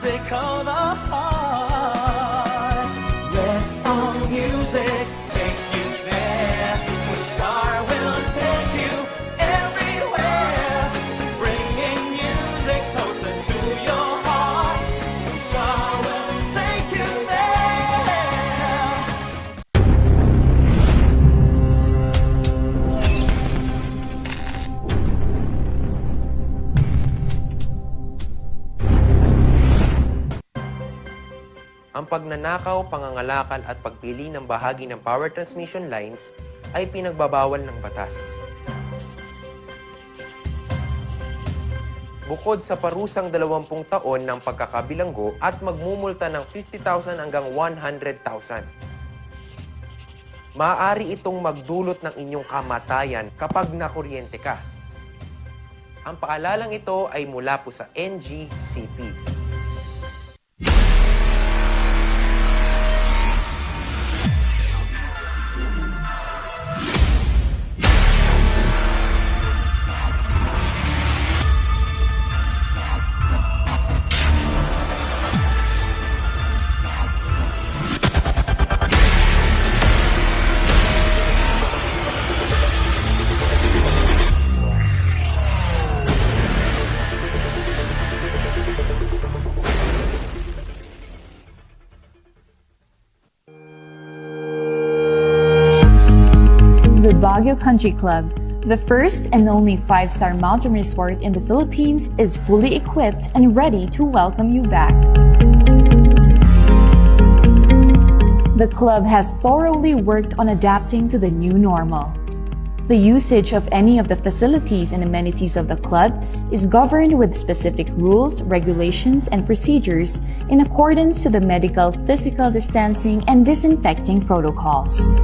music of the heart. Let our music take you there, where Star will take you everywhere, bringing music closer to your heart. Star will take you there. Ang pagnanakaw, pangangalakal at pagpili ng bahagi ng power transmission lines ay pinagbabawal ng batas. Bukod sa parusang 20 taon ng pagkakabilanggo at magmumulta ng 50,000 hanggang 100,000. Maaari itong magdulot ng inyong kamatayan kapag nakuryente ka. Ang paalalang ito ay mula po sa NGCP. The Baguio Country Club, the first and only 5-star mountain resort in the Philippines, is fully equipped and ready to welcome you back. The club has thoroughly worked on adapting to the new normal. The usage of any of the facilities and amenities of the club is governed with specific rules, regulations, and procedures in accordance to the medical, physical distancing, and disinfecting protocols.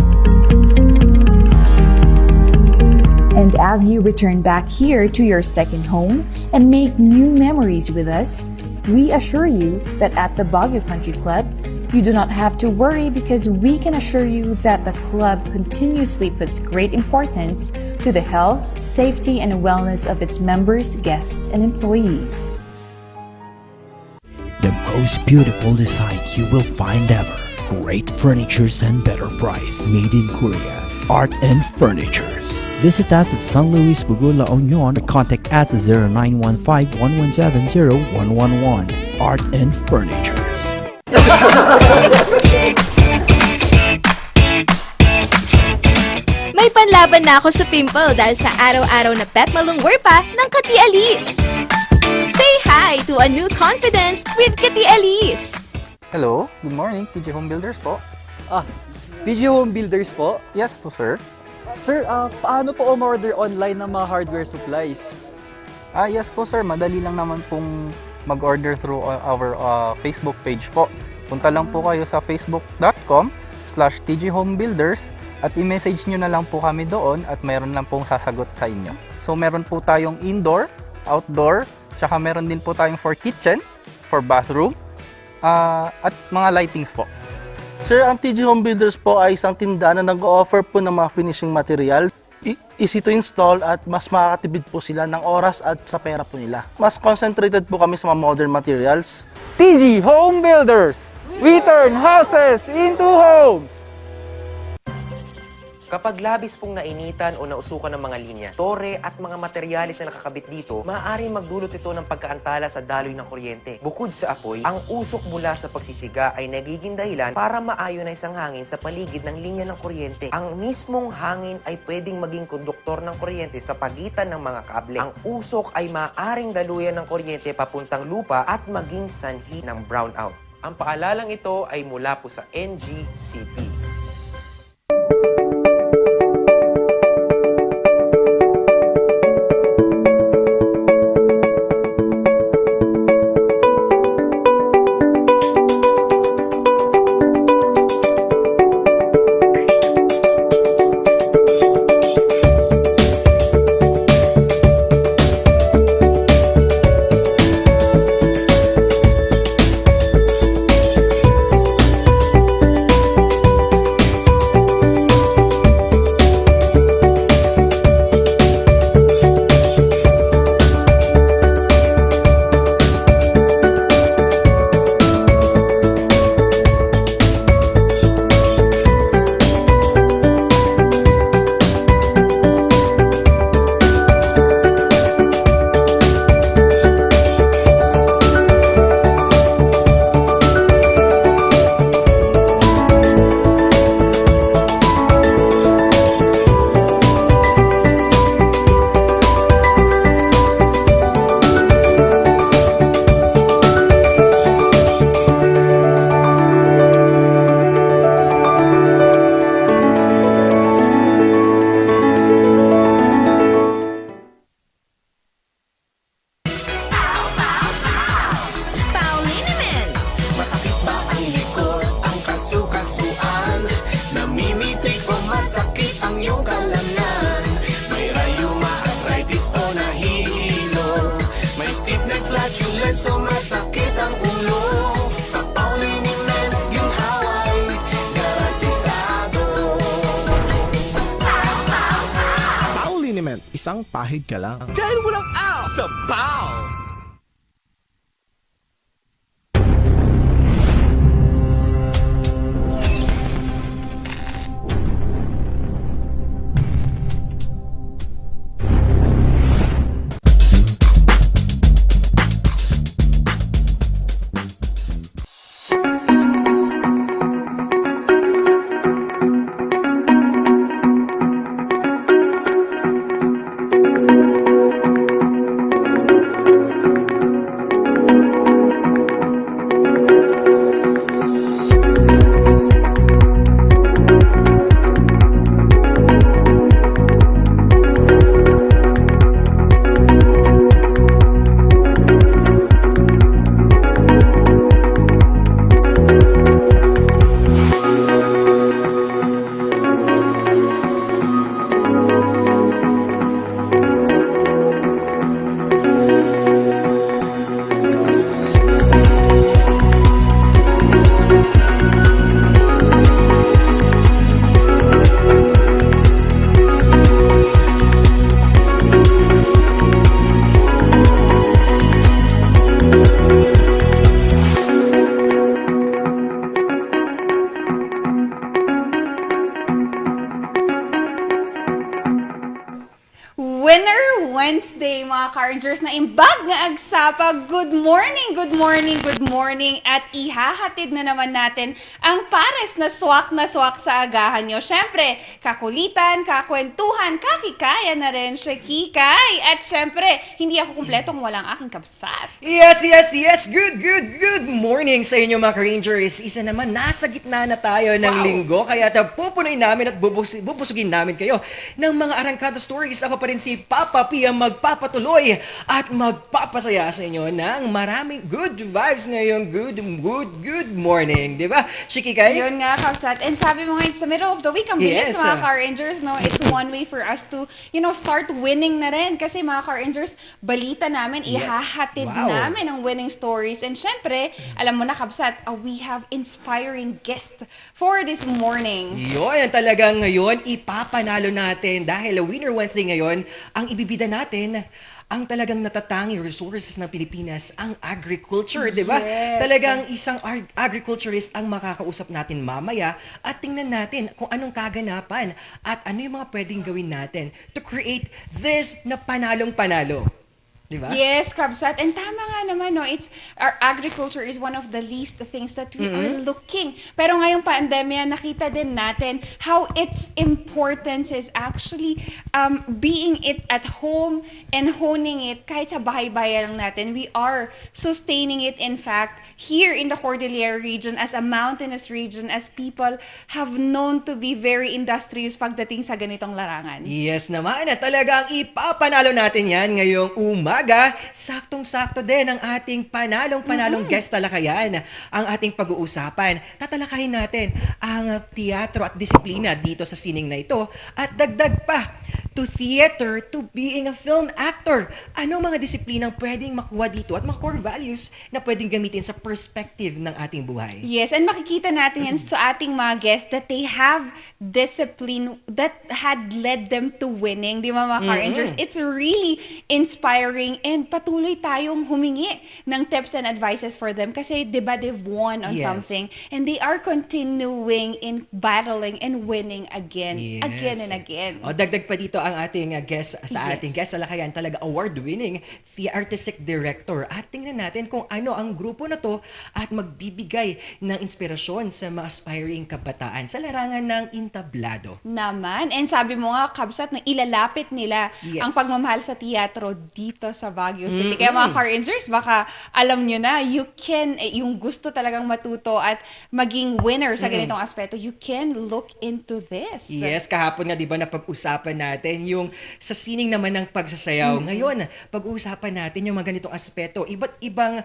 And as you return back here to your second home and make new memories with us, we assure you that at the Baguio Country Club, you do not have to worry because we can assure you that the club continuously puts great importance to the health, safety, and wellness of its members, guests, and employees. The most beautiful design you will find ever. Great furnitures and better price. Made in Korea. Art and Furnitures. Visit us at San Luis, Bugula, Union, or contact us at 0915-117-0111. Art and Furnitures. May panlaban na ako sa pimple dahil sa araw-araw na pet malungwer pa ng Kati Alice. Say hi to a new confidence with Kati Alice. Hello, good morning, TJ Home Builders po. TJ Home Builders po? Yes po, sir. Sir, paano po umorder online ng mga hardware supplies? Yes po, sir. Madali lang naman pong mag-order through our Facebook page po. Punta lang po kayo sa facebook.com/tjhomebuilders at i-message nyo na lang po kami doon at mayroon lang pong sasagot sa inyo. So, meron po tayong indoor, outdoor, tsaka meron din po tayong for kitchen, for bathroom, at mga lightings po. Sir, ang TJ Home Builders po ay isang tindahan na nag-o-offer po ng mga finishing material. Easy to install at mas makakatipid po sila ng oras at sa pera po nila. Mas concentrated po kami sa mga modern materials. TJ Home Builders! We turn houses into homes! Kapag labis pong nainitan o nausukan ng mga linya, tore at mga materyales na nakakabit dito, maaaring magdulot ito ng pagkaantala sa daloy ng kuryente. Bukod sa apoy, ang usok mula sa pagsisiga ay nagiging dahilan para maayonize ang hangin sa paligid ng linya ng kuryente. Ang mismong hangin ay pwedeng maging konduktor ng kuryente sa pagitan ng mga kable. Ang usok ay maaaring daluyan ng kuryente papuntang lupa at maging sanhi ng brownout. Ang paalalang ito ay mula po sa NGCP. nahihilo. May stiff neck flatulence o masakit ang ulo. Sa Pauliniment yung haway garantisado. Pauliniment, isang pahid ka lang. Dahil walang out sa Pau! Winner Wednesday, mga Carringers, na imbag nga agsapa. Good morning, good morning, good morning. At ihahatid na naman natin ang pares na swak sa agahan nyo. Siyempre, kakulitan, kakwentuhan, kakikaya na rin siya, Kikay. At siyempre, hindi ako kumpleto kung walang aking kabsat. Yes. Good morning sa inyo mga Rangers. Isa naman, nasa gitna na tayo ng linggo. Kaya pupunoy namin at bubusugin namin kayo ng mga arangkada stories. Ako pa rin si Papa P ang magpapatuloy at magpapasaya sa inyo ng maraming good vibes ngayong good morning. Diba, Shikikay? Yun nga, kabsat. And sabi mo nga, it's the middle of the week. Ang bilis, mga Carringers, no? It's one way for us to, start winning na rin. Kasi mga Carringers, balita namin, ihahatid namin ang winning stories. And syempre, alam mo na, kabsat, we have inspiring guest for this morning. Yun, talagang ngayon, ipapanalo natin dahil Winner Wednesday ngayon, ang ibibida natin, ang talagang natatanging resources ng Pilipinas, ang agriculture, di ba? Yes. Talagang isang agriculturist ang makakausap natin mamaya at tingnan natin kung anong kaganapan at ano yung mga pwedeng gawin natin to create this na panalong-panalo. Diba? Yes, kabsat. And tama nga naman, no? Our agriculture is one of the least things that we are looking. Pero ngayong pandemya, nakita din natin how its importance is actually being it at home and honing it kahit sa bahay-bahay lang natin. We are sustaining it, in fact, here in the Cordillera region as a mountainous region, as people have known to be very industrious pagdating sa ganitong larangan. Yes naman, at talagang ipapanalo natin yan ngayong umaga. Saktong-sakto din ang ating panalong guest talakayan. Ang ating pag-uusapan, tatalakayin natin ang teatro at disiplina dito sa sining na ito at dagdag pa, to theater, to being a film actor. Anong mga disiplinang pwedeng makuha dito at mga core values na pwedeng gamitin sa perspective ng ating buhay? Yes, and makikita natin yan sa ating mga guests that they have discipline that had led them to winning. Di ba, mga Carringers? It's really inspiring and patuloy tayong humingi ng tips and advices for them kasi di ba they've won on something and they are continuing in battling and winning again and again. O, dagdag pa dito ang ating guest sa ating guest sa lakayan, talaga award-winning artistic director. At tingnan natin kung ano ang grupo na to at magbibigay ng inspirasyon sa mga aspiring kabataan sa larangan ng entablado. Naman. And sabi mo nga, kabsat, na ilalapit nila ang pagmamahal sa teatro dito sa Baguio City. Kaya mga Carringers, baka alam nyo na, you can, yung gusto talagang matuto at maging winner sa ganitong aspeto, you can look into this. Yes, kahapon nga, di ba, napag-usapan natin yung sa sining naman ng pagsasayaw. Ngayon, pag-uusapan natin yung mga ganitong aspeto, iba't ibang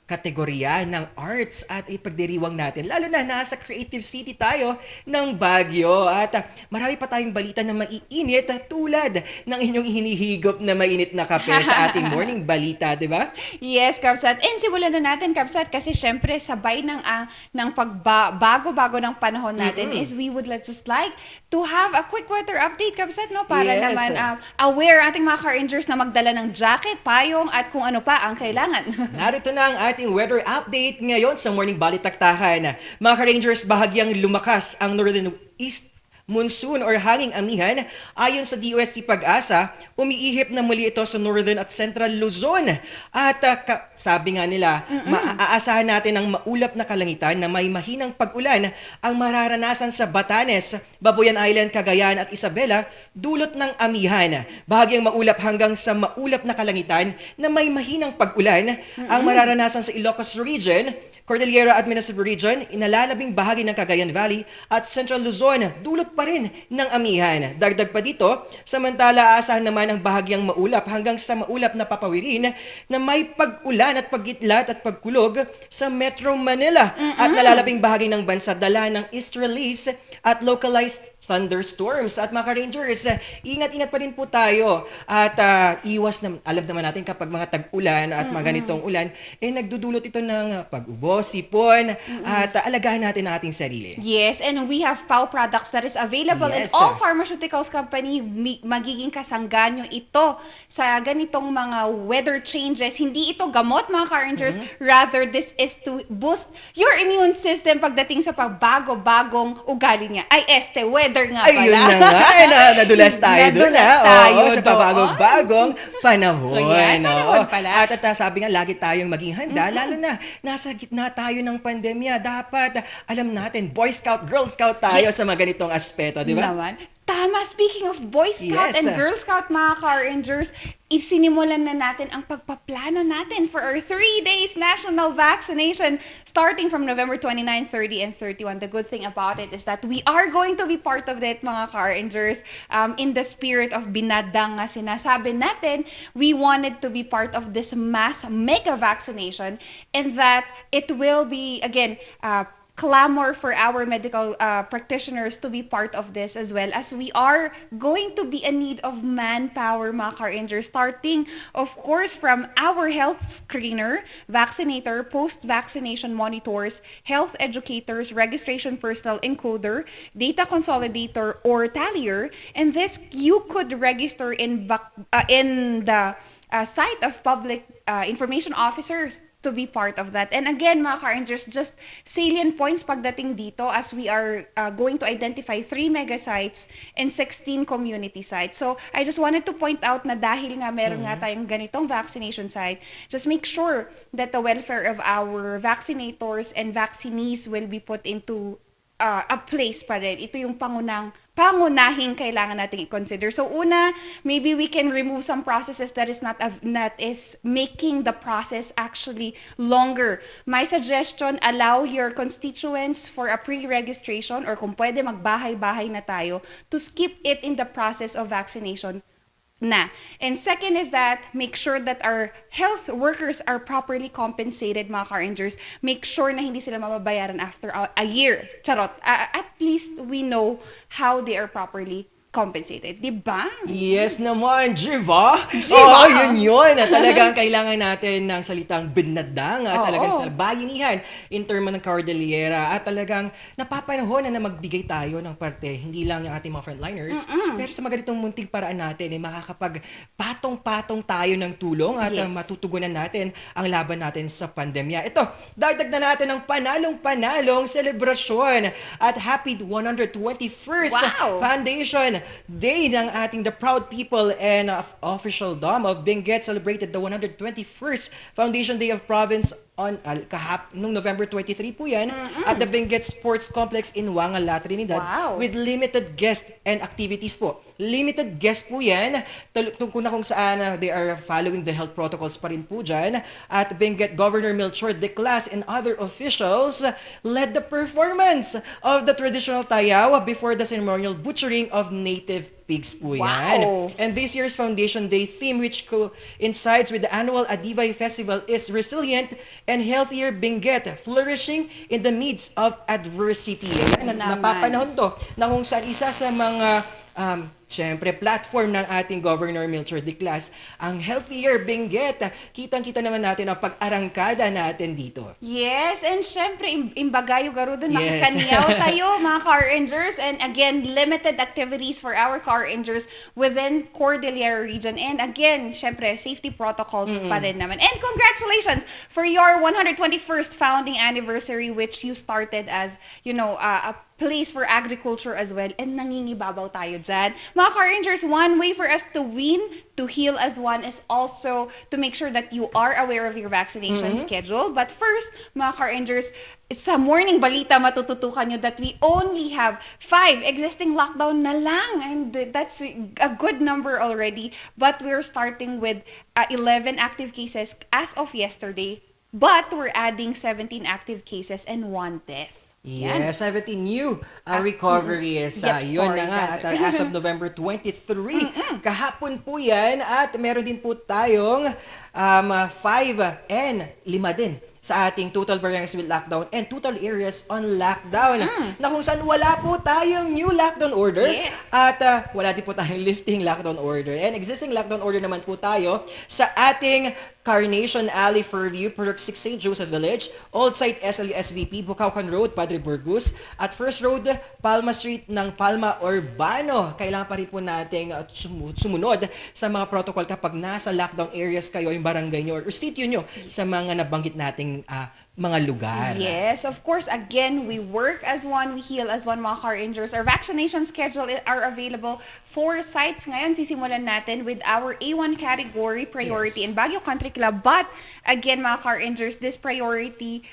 kategorya ng arts at ipagdiriwang natin. Lalo na nasa Creative City tayo ng Baguio. At marami pa tayong balita na maiinit tulad ng inyong hinihigop na mainit na kape sa ating morning balita, di ba? Yes, Kapsat. And simulan na natin, Kapsat, kasi syempre sabay ng pagbago-bago ng panahon natin is we would just like to have a quick weather update, Kapsat, no? Para Yes. naman aware ating mga car-rangers na magdala ng jacket, payong, at kung ano pa ang kailangan. Narito na ang ating weather update ngayon sa Morning Balitaktakan. Mga ka-Rangers, bahagyang lumakas ang Northern East monsoon or hanging amihan. Ayon sa DOST Pag-asa, umiihip na muli ito sa Northern at Central Luzon. At sabi nga nila, maaasahan natin ang maulap na kalangitan na may mahinang pag-ulan ang mararanasan sa Batanes, Babuyan Island, Cagayan at Isabela dulot ng amihan. Bahagyang maulap hanggang sa maulap na kalangitan na may mahinang pag-ulan ang mararanasan sa Ilocos Region, Cordillera Administrative Region, inalalabing bahagi ng Cagayan Valley at Central Luzon, dulot pa rin ng amihan. Dagdag pa dito, samantala aasahan naman ang bahagyang maulap hanggang sa maulap na papawirin na may pag-ulan at paggitlat at pagkulog sa Metro Manila at nalalabing bahagi ng bansa dala ng easterlies at localized thunderstorms. At mga ka-Rangers, ingat-ingat pa rin po tayo at iwas na, alam naman natin kapag mga tag-ulan at mga ganitong ulan, nagdudulot ito ng pag-ubo, sipon, at alagaan natin ang ating sarili. Yes, and we have POW products that is available in Yes. all pharmaceuticals company. Magiging kasangganyo ito sa ganitong mga weather changes. Hindi ito gamot, mga car-rangers. Rather, this is to boost your immune system pagdating sa pagbago-bagong ugali niya. Ay, weather nga pala. Ayun na nga, nadulas tayo doon. Oo, sa doon. pabagong-bagong panahon. Ayan, panahon pala. At sabi nga, lagi tayong maging handa, lalo na nasa gitna tayo ng pandemya. Dapat alam natin, Boy Scout, Girl Scout tayo sa mga ganitong aspeto, di ba? Naman. Tama, speaking of Boy Scout Yes. and Girl Scout, mga car-rangers, isinimulan na natin ang pagpaplano natin for our 3 days national vaccination starting from November 29, 30, and 31. The good thing about it is that we are going to be part of it, mga car-rangers, in the spirit of binadang nga sinasabi natin. We wanted to be part of this mass mega vaccination and that it will be, again, clamor for our medical practitioners to be part of this as well, as we are going to be in need of manpower, mga car-rangers, starting of course from our health screener, vaccinator, post-vaccination monitors, health educators, registration personnel encoder, data consolidator or tallier, and this you could register in the site of public information officers to be part of that. And again, mga car-rangers, just salient points pagdating dito as we are going to identify 3 mega sites and 16 community sites. So I just wanted to point out na dahil nga meron nga tayong ganitong vaccination site, just make sure that the welfare of our vaccinators and vaccinees will be put into a place pa rin. Ito yung pangunahing kailangan nating i-consider. So una, maybe we can remove some processes that is making the process actually longer. My suggestion, allow your constituents for a pre-registration or kung pwede magbahay-bahay na tayo to skip it in the process of vaccination na. And second is that make sure that our health workers are properly compensated, mga car-rangers. Make sure na hindi sila mababayaran after a year. Charot. At least we know how they are properly compensated, di ba? Yes naman, Jiva! Oo, yun. Talagang kailangan natin ng salitang binadang at talagang sa bayanihan in term ng Cordillera at talagang napapanahon na magbigay tayo ng parte, hindi lang yung ating mga frontliners, pero sa mga ganitong munting paraan natin, makakapag-patong-patong tayo ng tulong at matutugunan natin ang laban natin sa pandemya. Ito, dagdag na natin ang panalong-panalong selebrasyon at happy 121st Foundation Day ng ating The Proud People and Official Dom of Benguet celebrated the 121st Foundation Day of Province on nung November 23 po yan at the Benguet Sports Complex in Wangala, Trinidad with limited guests and activities po. limited guests po yan. Tungkol na kung saan they are following the health protocols pa rin po dyan. At Benguet Governor Melchor de Clas and other officials led the performance of the traditional tayaw before the ceremonial butchering of native pigs po yan. Wow. And this year's Foundation Day theme, which coincides with the annual Adivay Festival, is Resilient and Healthier Benguet, Flourishing in the Midst of Adversity. Ayan, napapanahon to na kung saan isa sa mga syempre, platform ng ating Governor Melchor de Clas, ang Healthier Benguet. Kitang-kita naman natin ang pag-arangkada natin dito. Yes, and syempre, imbagayo garudon, Yes. makikanyaw tayo, mga car rangers. And again, limited activities for our car rangers within Cordillera region. And again, syempre, safety protocols pa rin naman. And congratulations for your 121st founding anniversary, which you started as, you know, a place for agriculture as well. And nangingibabaw tayo dyan. Mga car rangers, one way for us to win, to heal as one, is also to make sure that you are aware of your vaccination schedule. But first, mga car rangers, sa morning balita, matututukan nyo that we only have 5 existing lockdown na lang. And that's a good number already. But we're starting with 11 active cases as of yesterday. But we're adding 17 active cases and 1 death. Yes, 17 new recoveries. Yep, Yun sorry, na nga. At as of November 23, kahapon po yan. At meron din po tayong 5 and 5 din sa ating total barangays with lockdown and total areas on lockdown. Na kung saan wala po tayong new lockdown order. Yes. At wala din po tayong lifting lockdown order. And existing lockdown order naman po tayo sa ating Carnation Alley, Fairview, Product 6 St. Joseph Village, Old Site SLU SVP, Bucaucan Road, Padre Burgos, at First Road, Palma Street ng Palma Urbano. Kailangan pa rin po nating sumunod sa mga protocol kapag nasa lockdown areas kayo, yung barangay nyo or sitio nyo sa mga nabanggit nating mga lugar. Yes, of course. Again, we work as one, we heal as one, mga car rangers. Our vaccination schedule are available 4 sites. Ngayon, sisimulan natin with our A1 category priority in Baguio Country Club. But again, mga car rangers, this priority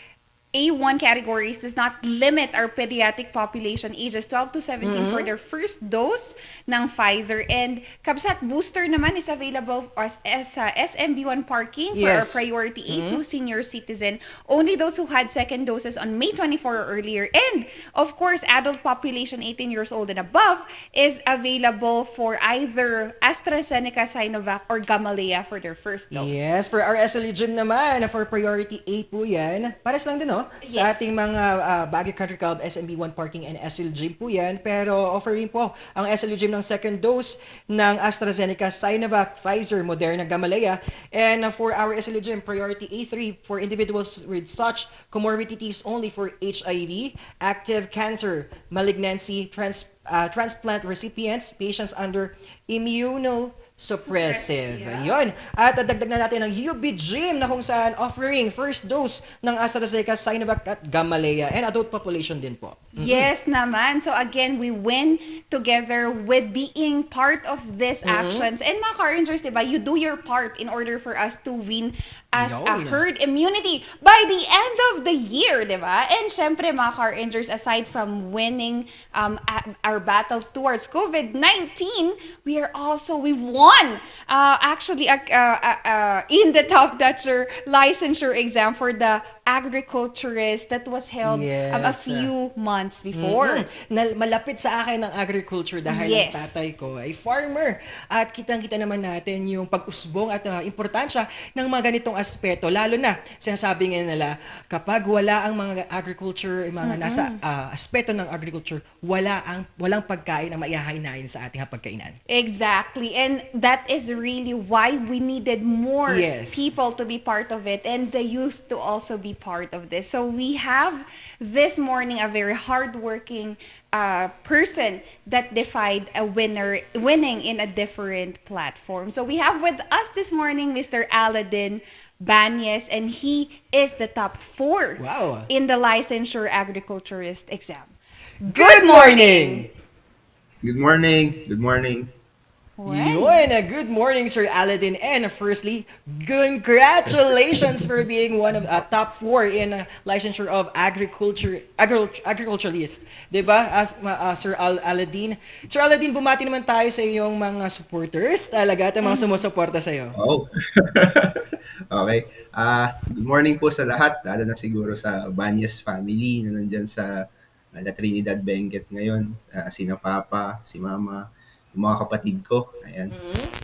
A1 categories does not limit our pediatric population ages 12 to 17 for their first dose ng Pfizer. And Kabsat booster naman is available as SMB1 parking for our priority A2 senior citizen. Only those who had second doses on May 24 or earlier. And of course, adult population 18 years old and above is available for either AstraZeneca, Sinovac, or Gamaleya for their first dose. Yes, for our SLE gym naman, for priority A po yan. Pares lang din, no? Sa ating mga Baguio Country Club, SMB1 Parking and SL Gym po yan. Pero offering po ang SL Gym ng second dose ng AstraZeneca, Sinovac, Pfizer, Moderna, Gamaleya. And for our SL Gym, priority A3 for individuals with such comorbidities only for HIV, active cancer, malignancy, transplant recipients, patients under immunosuppressive. Ayun. At dagdag na natin ang UB Gym na kung saan offering first dose ng AstraZeneca, Sinovac at Gamaleya and adult population din po. Yes naman. So again, we win together with being part of these actions. And mga car rangers, diba, you do your part in order for us to win as a herd immunity by the end of the year, diba? And syempre, mga car rangers, aside from winning our battle towards COVID-19, we've won actually in the Top Dutcher licensure exam for the agriculturist that was held a few months before. Malapit sa akin ang agriculture dahil ang tatay ko ay farmer. At kitang-kita naman natin yung pag-usbong at importansya ng mga ganitong aspeto. Lalo na, sinasabi nga nila, kapag wala ang mga agriculture, mga nasa aspeto ng agriculture, walang pagkain ang maihahain sa ating hapagkainan. Exactly. And that is really why we needed more people to be part of it and the youth to also be part of this. So we have this morning a very hardworking person that defied winning in a different platform. So we have with us this morning Mr. Aladdin Banyes, and he is the top 4 in the licensure agriculturist exam. Good morning! Good morning. Good morning. Yun, good morning, Sir Aladdin. And firstly, congratulations for being one of top four in licensure of agriculturalist. 'Di ba? Sir Aladdin. Sir Aladdin, bumati naman tayo sa iyong mga supporters talaga at mga sumusuporta sa iyo. Oh. Okay. Good morning po sa lahat, lalo na siguro sa Banyes family na nandyan sa La Trinidad Benguet ngayon. Sina Papa, si Mama, yung mga kapatid ko. Ayan.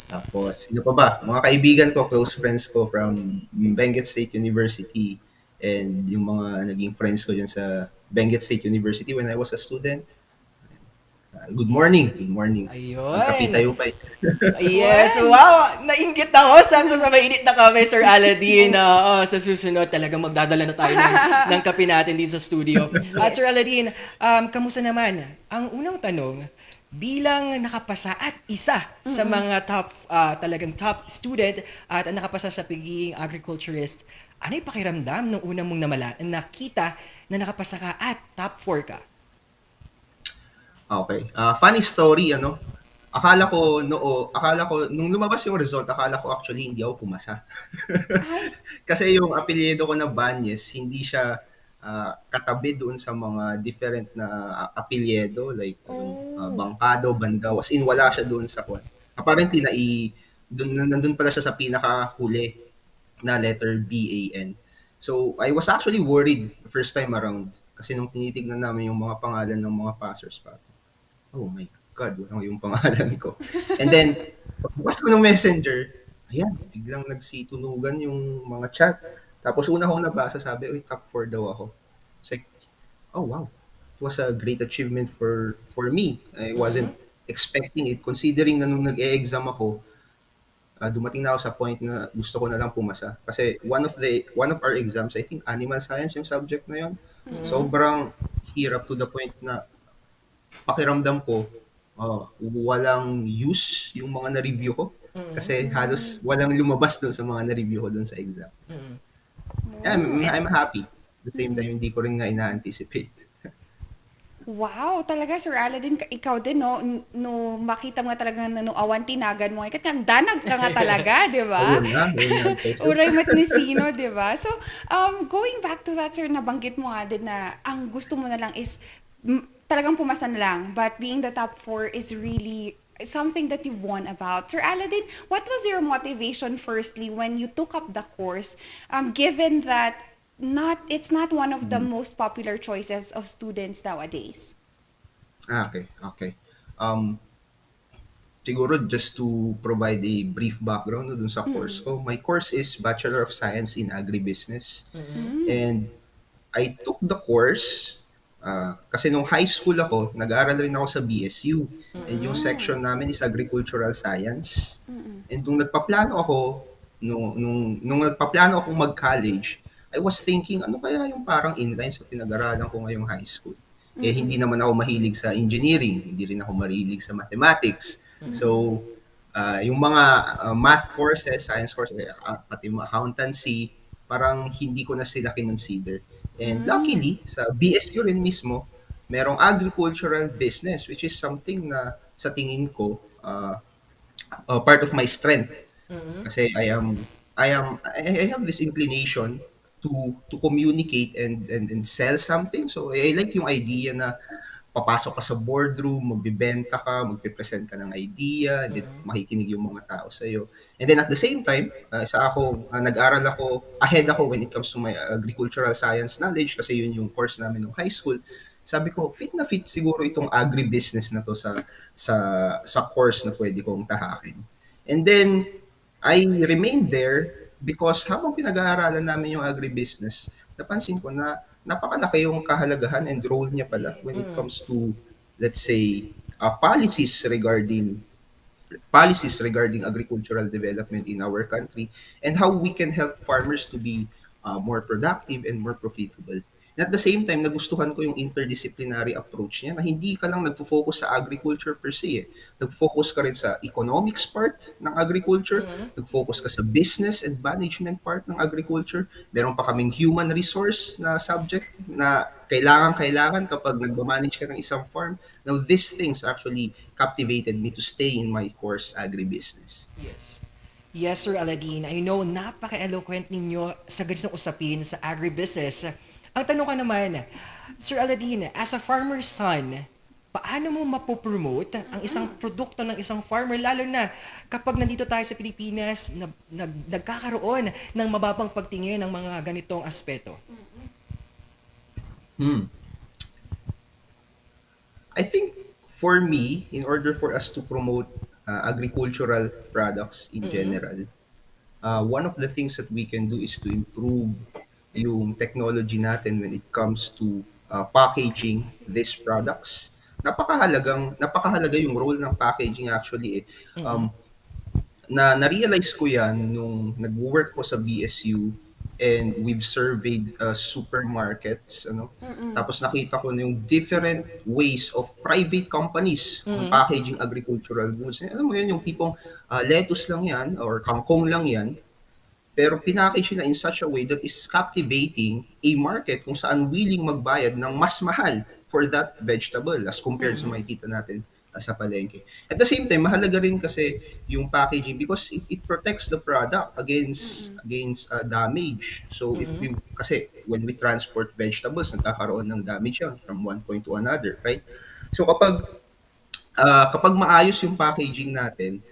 Tapos, sino pa ba? Mga kaibigan ko, close friends ko from Benguet State University and yung mga naging friends ko dyan sa Benguet State University when I was a student. Good morning. Good morning. Ayun. Magkape tayo pa. Yes, wow! Nainggit ako sa mainit na kami, Sir Aladdin. Sa susunod, talagang magdadala na tayo ng kape natin dito sa studio. At Sir Aladdin, kamusta naman? Ang unang tanong, bilang nakapasa at isa sa mga talagang top student at nakapasa sa pagiging agriculturist, ano yung pakiramdam nung unang mong nakita na nakapasa ka at top 4 ka? Okay. Funny story, ano? Akala ko nung lumabas yung result, akala ko actually hindi ako pumasa. Kasi yung apelyido ko na Banyes, hindi siya katabi doon sa mga different na apelyido like Bangkado, Bandaw. As in wala siya doon sa kwan. Apparently nandun pala siya sa pinakahuli na letter BAN. So I was actually worried the first time around kasi nung tinitignan namin yung mga pangalan ng mga passers pa. Oh my God, wala yung pangalan ko. And then, pagbukas ko ng messenger, ayan, biglang nagsitunugan yung mga chat. Tapos una ko nabasa, sabi, uy, top 4 daw ako. It's like, oh wow, it was a great achievement for me. I wasn't expecting it, considering na nung nag-e-exam ako, dumating na ako sa point na gusto ko na lang pumasa. Kasi one of our exams, I think animal science yung subject na yun. Sobrang hirap to the point na pakiramdam ko, walang use yung mga na-review ko. Kasi halos walang lumabas doon sa mga na-review ko doon sa exam. I'm happy. At the same time, hindi ko rin nga ina-anticipate. Wow, talaga Sir Aladdin, ikaw din no, no makita mo nga talaga na no awan tinagan mo, ikat nga danag ka nga talaga, di ba? Uray matnisino, di ba? So, going back to that, sir, nabanggit mo nga din na ang gusto mo na lang is talagang pumasa na lang, but being the top 4 is really something that you've won about. Sir Aladdin, what was your motivation firstly when you took up the course, given that it's not one of the most popular choices of students nowadays? Okay. Siguro just to provide a brief background no, dun sa course ko. My course is Bachelor of Science in Agribusiness. And I took the course kasi nung high school ako, nag-aaral rin ako sa BSU. And yung section namin is Agricultural Science. And nung nagpaplano akong mag-college, I was thinking, ano kaya yung parang inline sa pinag-aralan ko ngayong high school? Hindi naman ako mahilig sa engineering, hindi rin ako mahilig sa mathematics. So, yung mga math courses, science courses, pati yung accountancy, parang hindi ko na sila kinonsider. And luckily, sa BSU rin mismo, merong agricultural business, which is something na sa tingin ko, part of my strength. Kasi I have this inclination to communicate and sell something. So I like yung idea na papasok ka sa boardroom, magbebenta ka, magpe-present ka ng idea, and then makikinig yung mga tao sa iyo. And then at the same time, nag-aral ako, ahead ako when it comes to my agricultural science knowledge kasi yun yung course namin ng high school. Sabi ko, fit na fit siguro itong agribusiness na to sa course na pwede kong tahakin. And then I remained there because habang pinag-aaralan namin yung agribusiness, napansin ko na napakalaki yung kahalagahan and role niya pala when it comes to, let's say, policies regarding agricultural development in our country and how we can help farmers to be more productive and more profitable. And at the same time, nagustuhan ko yung interdisciplinary approach niya na hindi ka lang nagfo-focus sa agriculture per se, eh. Nag-focus ka rin sa economics part ng agriculture, nag-focus ka sa business and management part ng agriculture. Meron pa kaming human resource na subject na kailangan kapag nagmamanage ka ng isang farm. Now, these things actually captivated me to stay in my course agribusiness. Yes. Yes, Sir Aladdin. I know, napaka-eloquent ninyo sa ganitong usapin sa agribusiness. Ang tanong ka naman, Sir Aladdin, as a farmer's son, paano mo mapopromote ang isang produkto ng isang farmer, lalo na kapag nandito tayo sa Pilipinas, nagkakaroon ng mababang pagtingin ng mga ganitong aspeto? I think for me, in order for us to promote agricultural products in general, one of the things that we can do is to improve yung technology natin when it comes to packaging these products. Napakahalaga yung role ng packaging actually, eh. Na-realize ko yan nung nag-work ko sa BSU and we've surveyed supermarkets, ano. Tapos nakita ko na yung different ways of private companies on packaging agricultural goods. Alam mo yun, yung tipong lettuce lang yan or kangkong lang yan, pero pinackage nila in such a way that is captivating a market kung saan willing magbayad ng mas mahal for that vegetable as compared sa makikita natin sa palengke. At the same time, mahalaga rin kasi yung packaging because it protects the product against damage. So if you, kasi when we transport vegetables, nagkakaroon ng damage yan from one point to another, right? So kapag maayos yung packaging natin,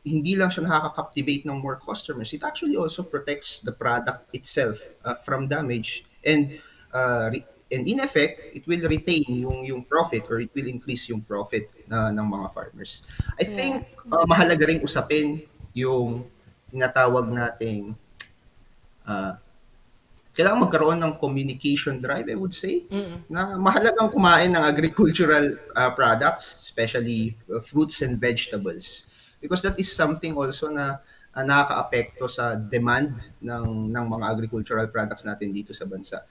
hindi lang siya nakaka-captivate ng more customers, it actually also protects the product itself from damage and in effect, it will retain yung profit or it will increase yung profit ng mga farmers. I think mahalaga ring usapin yung tinatawag nating kailangan magkaroon ng communication drive, I would say, na mahalagang kumain ng agricultural products, especially fruits and vegetables. Because that is something also na nakaka-apekto sa demand ng mga agricultural products natin dito sa bansa.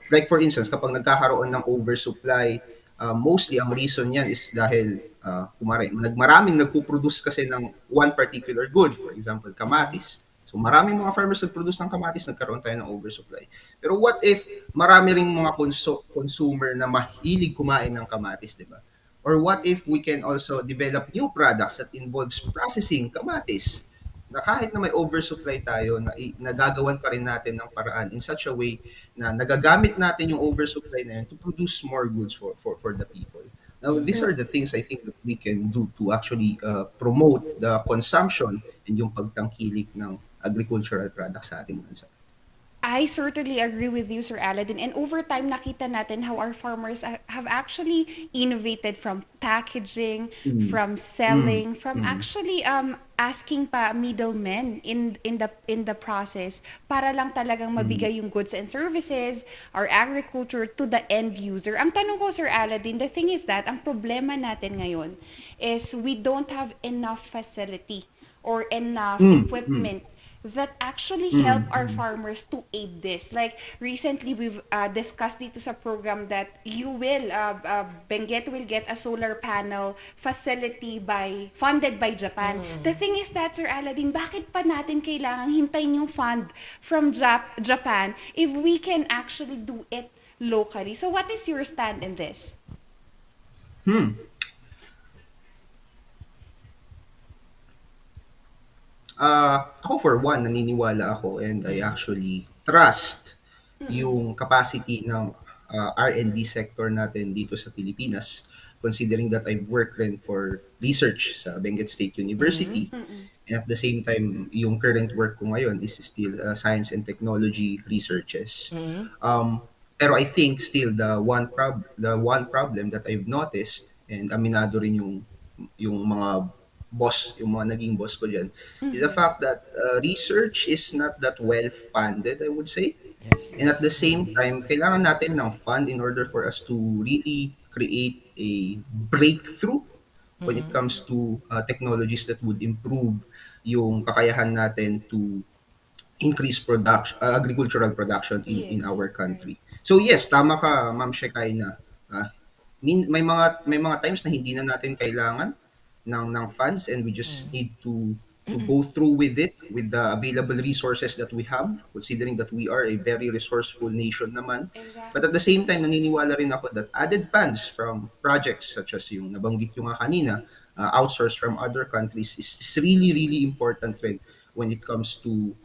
Like for instance, kapag nagkakaroon ng oversupply, mostly ang reason yan is dahil maraming nagpo-produce kasi ng one particular good, for example, kamatis. So maraming mga farmers nag-produce ng kamatis, nagkaroon tayo ng oversupply. Pero what if marami ring mga consumer na mahilig kumain ng kamatis, di ba? Or what if we can also develop new products that involves processing kamatis? Na kahit na may oversupply tayo, nagagawan pa rin natin ng paraan in such a way na nagagamit natin yung oversupply na yun to produce more goods for the people. Now, these are the things I think that we can do to actually promote the consumption and yung pagtangkilik ng agricultural products sa ating bansa. I certainly agree with you, Sir Aladdin. And over time, nakita natin how our farmers have actually innovated from packaging, from selling, from actually asking pa middlemen in the process para lang talagang mabigay yung goods and services, our agriculture to the end user. Ang tanong ko, Sir Aladdin, the thing is that ang problema natin ngayon is we don't have enough facility or enough equipment that actually help our farmers to aid this. Like recently, we've discussed dito sa program that you will, Benguet will get a solar panel facility funded by Japan. The thing is that, Sir Aladdin, bakit pa natin kailangang hintayin yung fund from Japan if we can actually do it locally? So what is your stand in this? Ako for one, naniniwala ako and I actually trust yung capacity ng R&D sector natin dito sa Pilipinas, considering that I've worked rin for research sa Benguet State University. And at the same time, yung current work ko ngayon is still science and technology researches. Pero I think still the one problem that I've noticed, and aminado rin yung mga naging boss ko dyan, is the fact that research is not that well funded, I would say. And at the same time, kailangan natin ng fund in order for us to really create a breakthrough when it comes to technologies that would improve yung kakayahan natin to increase agricultural production in our country. So yes, tama ka, Ma'am Shekai na may mga times na hindi na natin kailangan ng funds and we just need to go through with it with the available resources that we have, considering that we are a very resourceful nation naman. But at the same time, naniniwala rin ako that added funds from projects such as yung nabanggit yung nga kanina, outsourced from other countries is really, really important rin when it comes to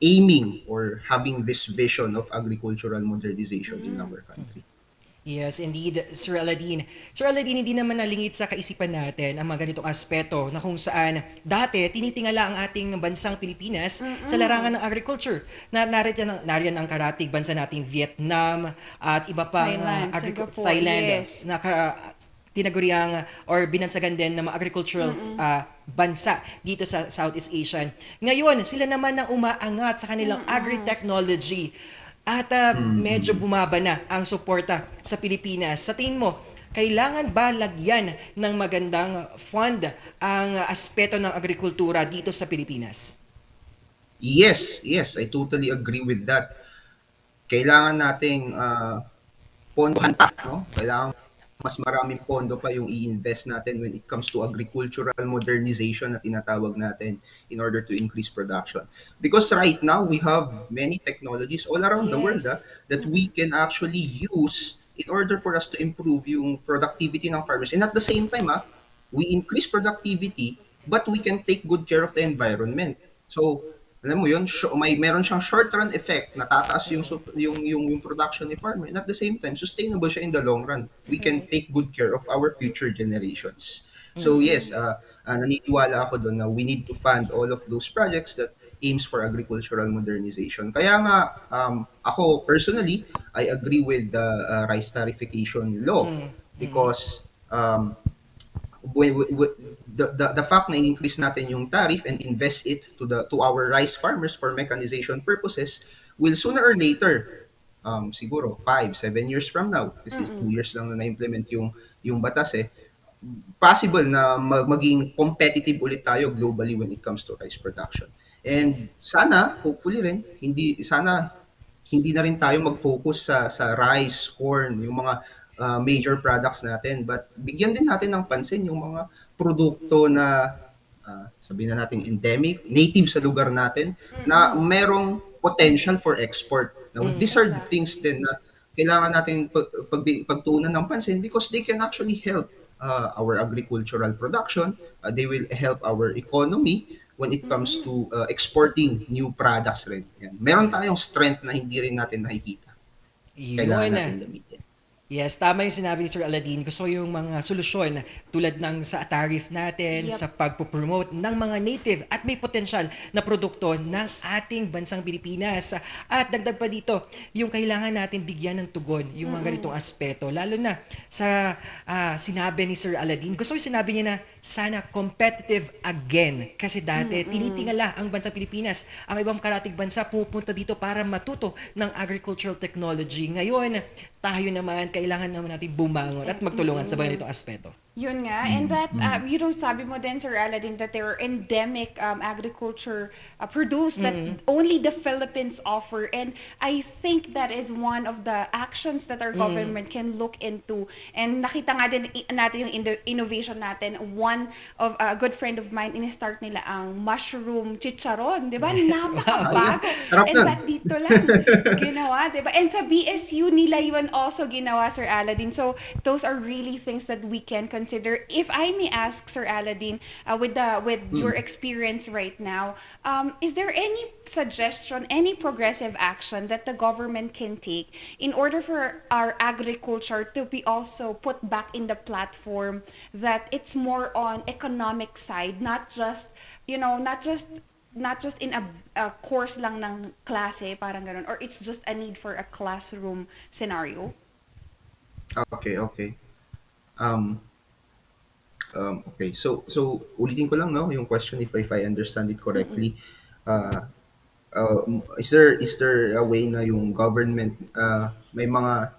aiming or having this vision of agricultural modernization in our country. Yes, indeed, Sir Aladdin. Sir Aladdin, hindi naman nalingit sa kaisipan natin ang mga ganitong aspeto na kung saan dati tinitingala ang ating bansang Pilipinas sa larangan ng agriculture. Nariyan ang karatig bansa nating Vietnam at iba pa Thailand, Singapore, Thailand yes. na tinaguriang or binansagan din ng mga agricultural bansa dito sa Southeast Asian. Ngayon, sila naman ang umaangat sa kanilang agri-technology. At medyo bumaba na ang suporta sa Pilipinas. Sa tingin mo, kailangan ba lagyan ng magandang fund ang aspeto ng agrikultura dito sa Pilipinas? Yes, I totally agree with that. Kailangan nating pondohan pa, no? Kailangan mas maraming pondo pa yung i-invest natin when it comes to agricultural modernization na tinatawag natin in order to increase production. Because right now, we have many technologies all around the world that we can actually use in order for us to improve yung productivity ng farmers. And at the same time, we increase productivity, but we can take good care of the environment. So, alam mo yun, meron siyang short-run effect, natataas yung production ni farmer, and at the same time, sustainable siya in the long run. We can take good care of our future generations. So yes, naniniwala ako doon na we need to fund all of those projects that aims for agricultural modernization. Kaya nga, ako personally, I agree with the rice tariffication law because the fact na increase natin yung tariff and invest it to our rice farmers for mechanization purposes will sooner or later, siguro 5-7 years from now, this is 2 years lang na na-implement yung batas possible na maging competitive ulit tayo globally when it comes to rice production. And sana, hopefully rin, hindi na rin tayo mag-focus sa rice, corn, yung mga major products natin, but bigyan din natin ng pansin yung mga produkto na sabihin na natin endemic, native sa lugar natin, na merong potential for export. Now, these are the things din na kailangan natin pagtuunan ng pansin because they can actually help our agricultural production. They will help our economy when it comes to exporting new products rin. Yan. Meron tayong strength na hindi rin natin nakikita. Kailangan natin gamitin. Yes, tama yung sinabi ni Sir Aladdin. Gusto yung mga solusyon tulad ng sa tariff natin, sa pagpo-promote ng mga native at may potensyal na produkto ng ating bansang Pilipinas. At dagdag pa dito, yung kailangan natin bigyan ng tugon yung mga ganitong aspeto. Lalo na sa sinabi ni Sir Aladdin. Gusto yung sinabi niya na sana competitive again. Kasi dati, tinitingala ang bansang Pilipinas. Ang ibang karatig bansa pupunta dito para matuto ng agricultural technology. Ngayon, tayo naman, kailangan naman natin bumangon at magtulungan sa mga ganitong aspeto. Yun nga. And that, sabi mo din, Sir Aladdin, that there are endemic agriculture produce that only the Philippines offer. And I think that is one of the actions that our government can look into. And nakita nga din natin yung innovation natin. One of a good friend of mine, in-start nila ang mushroom chicharon. Di ba? Napakabago. And that dito lang ginawa. Di ba? And sa BSU nila yun also ginawa, Sir Aladdin. So those are really things that we can consider. If I may ask, Sir Aladdin, with your experience right now, is there any suggestion, any progressive action that the government can take in order for our agriculture to be also put back in the platform that it's more on economic side, not just in a course lang ng klase, parang ganun, or it's just a need for a classroom scenario? Okay. Okay. So ulitin ko lang yung question if I understand it correctly. Is there a way na yung government may mga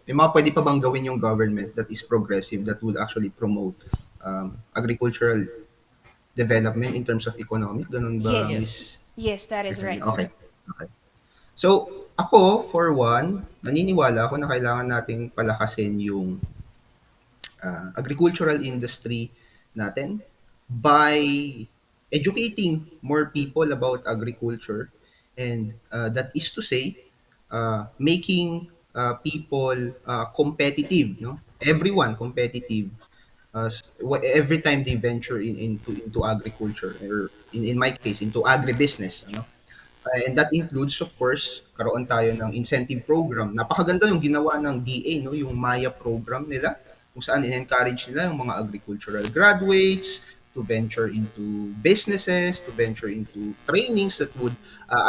pwede pa bang gawin yung government that is progressive that will actually promote agricultural development in terms of economic? Ganun ba? Yes, that is right, Okay. sir. Okay. So Ako, for one, naniniwala ako na kailangan nating palakasin yung agricultural industry natin by educating more people about agriculture, and that is to say making people competitive, no, everyone competitive every time they venture into agriculture, or in my case into agribusiness, ano. And that includes, of course, karoon tayo ng incentive program. Napakaganda yung ginawa ng DA, no? Yung Maya program nila, kung saan in-encourage nila yung mga agricultural graduates to venture into businesses, to venture into trainings that would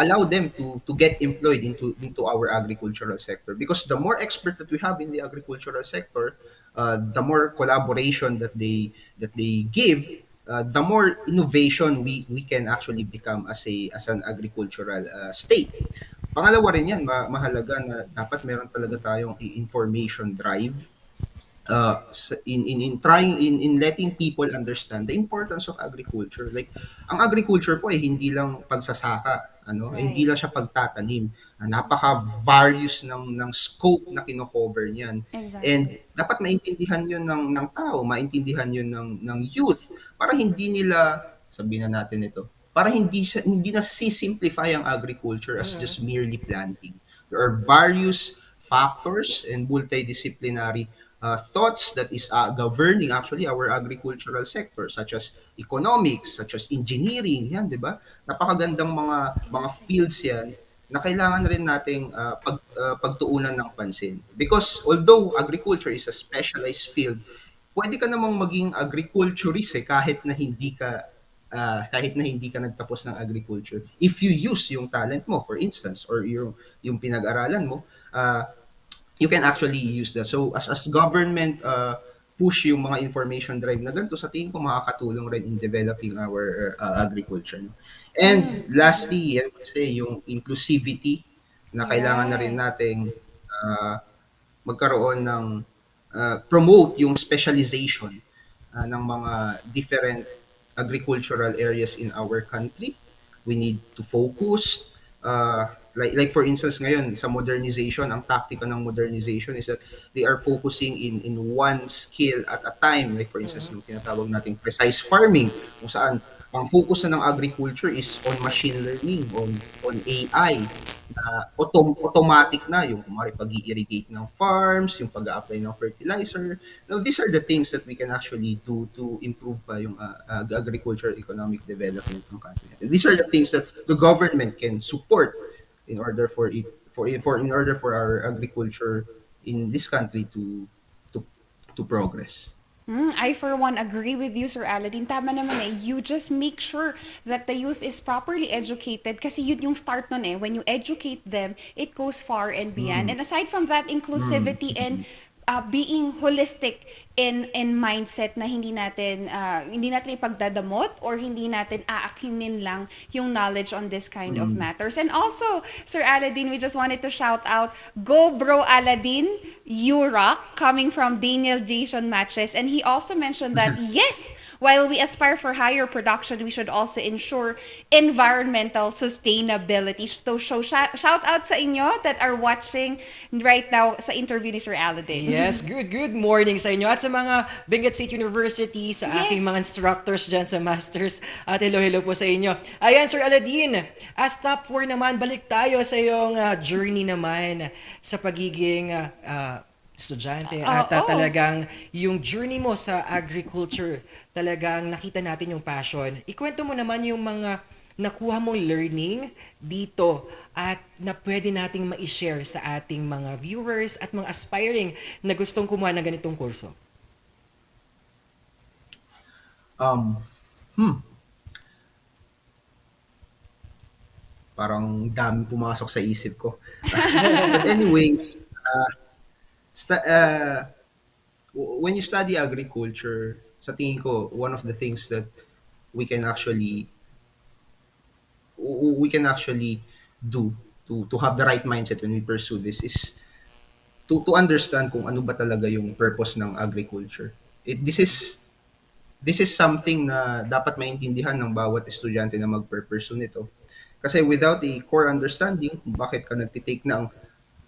allow them to get employed into our agricultural sector. Because the more expert that we have in the agricultural sector, the more collaboration that they give, the more innovation we can actually become as an agricultural state. Pangalawa rin yan, mahalaga na dapat meron talaga tayong information drive in trying in letting people understand the importance of agriculture. Like, ang agriculture po ay hindi lang pagsasaka, ano, hindi lang siya pagtatanim. Napaka-various ng scope na kino-cover niyan. And Exactly. dapat maintindihan 'yun ng tao, maintindihan 'yun ng youth, para hindi nila, sabihin na natin ito, para hindi na simplify ang agriculture as just merely planting. There are various factors and multidisciplinary thoughts that is governing actually our agricultural sector, such as economics, such as engineering, yan, 'di ba? Napakagandang mga fields yan na kailangan rin nating pagtuunan ng pansin. Because although agriculture is a specialized field, pwede ka namang maging agriculturist kahit na hindi ka nagtapos ng agriculture. If you use yung talent mo, for instance, or yung pinag-aralan mo, you can actually use that. So as government push yung mga information drive na ganito, sa tingin ko makakatulong rin in developing our agriculture. And lastly, I would say yung inclusivity na kailangan na rin Right. nating magkaroon ng promote yung specialization ng mga different agricultural areas in our country. We need to focus like for instance ngayon sa modernization, ang taktika ng modernization is that they are focusing in one skill at a time. Like for instance, yung tinatawag nating precise farming, kung saan ang focus na ng agriculture is on machine learning, on AI, na automatic na yung kumari pag-irrigate ng farms, yung pag-apply ng fertilizer. Now, these are the things that we can actually do to improve pa yung agriculture economic development ng country natin. These are the things that the government can support in order for our agriculture in this country to to progress. I, for one, agree with you, Sir Aladdin. Tama naman eh. You just make sure that the youth is properly educated kasi yun yung start nun eh. When you educate them, it goes far and beyond. And aside from that, inclusivity and being holistic in mindset na hindi natin ipagdadamot or hindi natin aakinin lang yung knowledge on this kind of matters. And also, Sir Aladdin, we just wanted to shout out, go bro Aladdin, you rock, coming from Daniel Jason Matches. And he also mentioned that, yes, while we aspire for higher production, we should also ensure environmental sustainability. So shout out sa inyo that are watching right now sa interview ni Sir Aladdin. Yes, good morning sa inyo at sa mga Benguet State University, sa aking mga instructors dyan sa Masters. At hello po sa inyo. Ayan, Sir Aladdin, as top 4 naman, balik tayo sa iyong journey naman sa pagiging estudyante. At talagang yung journey mo sa agriculture, talagang nakita natin yung passion. Ikwento mo naman yung mga nakuha mong learning dito at na pwede nating ma-share sa ating mga viewers at mga aspiring na gustong kumuha ng ganitong kurso. Parang dami pumasok sa isip ko. But anyways, when you study agriculture, sa tingin ko, one of the things that we can actually do to have the right mindset when we pursue this is to understand kung ano ba talaga yung purpose ng agriculture. This is something na dapat maintindihan ng bawat estudyante na magpe-pursue nito. Kasi without a core understanding kung bakit ka nagtitake ng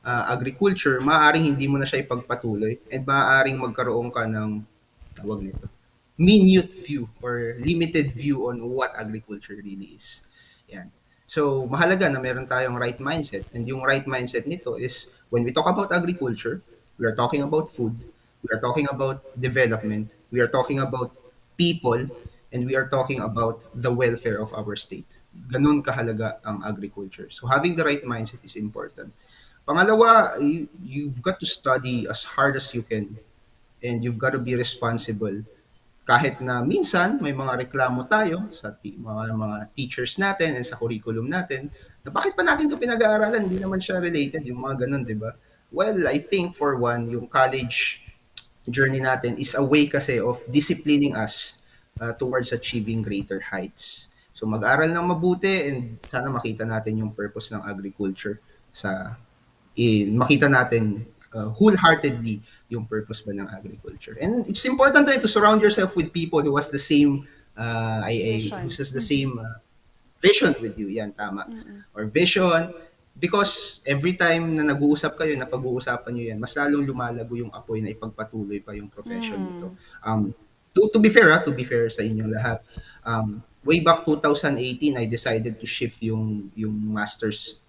agriculture, maaaring hindi mo na siya ipagpatuloy and maaaring magkaroon ka ng tawag nito, minute view or limited view on what agriculture really is. Yan. So, mahalaga na meron tayong right mindset. And yung right mindset nito is when we talk about agriculture, we are talking about food, we are talking about development, we are talking about people, and we are talking about the welfare of our state. Ganun kahalaga ang agriculture. So, having the right mindset is important. Pangalawa, you've got to study as hard as you can and you've got to be responsible kahit na minsan may mga reklamo tayo sa mga teachers natin and sa curriculum natin na bakit pa natin 'to pinag-aaralan, hindi naman siya related, yung mga ganun, 'di ba? Well, I think for one, yung college journey natin is a way kasi of disciplining us towards achieving greater heights. So mag-aral ng mabuti and sana makita natin yung purpose ng agriculture sa makita natin wholeheartedly yung purpose ba ng agriculture. And it's important rin to surround yourself with people who has the same who has the same vision with you. Yan, tama. Or vision. Because every time na nag-uusap kayo, napag-uusapan nyo yan, mas lalong lumalago yung apoy na ipagpatuloy pa yung profession nito. To be fair sa inyong lahat, way back 2018, I decided to shift yung master's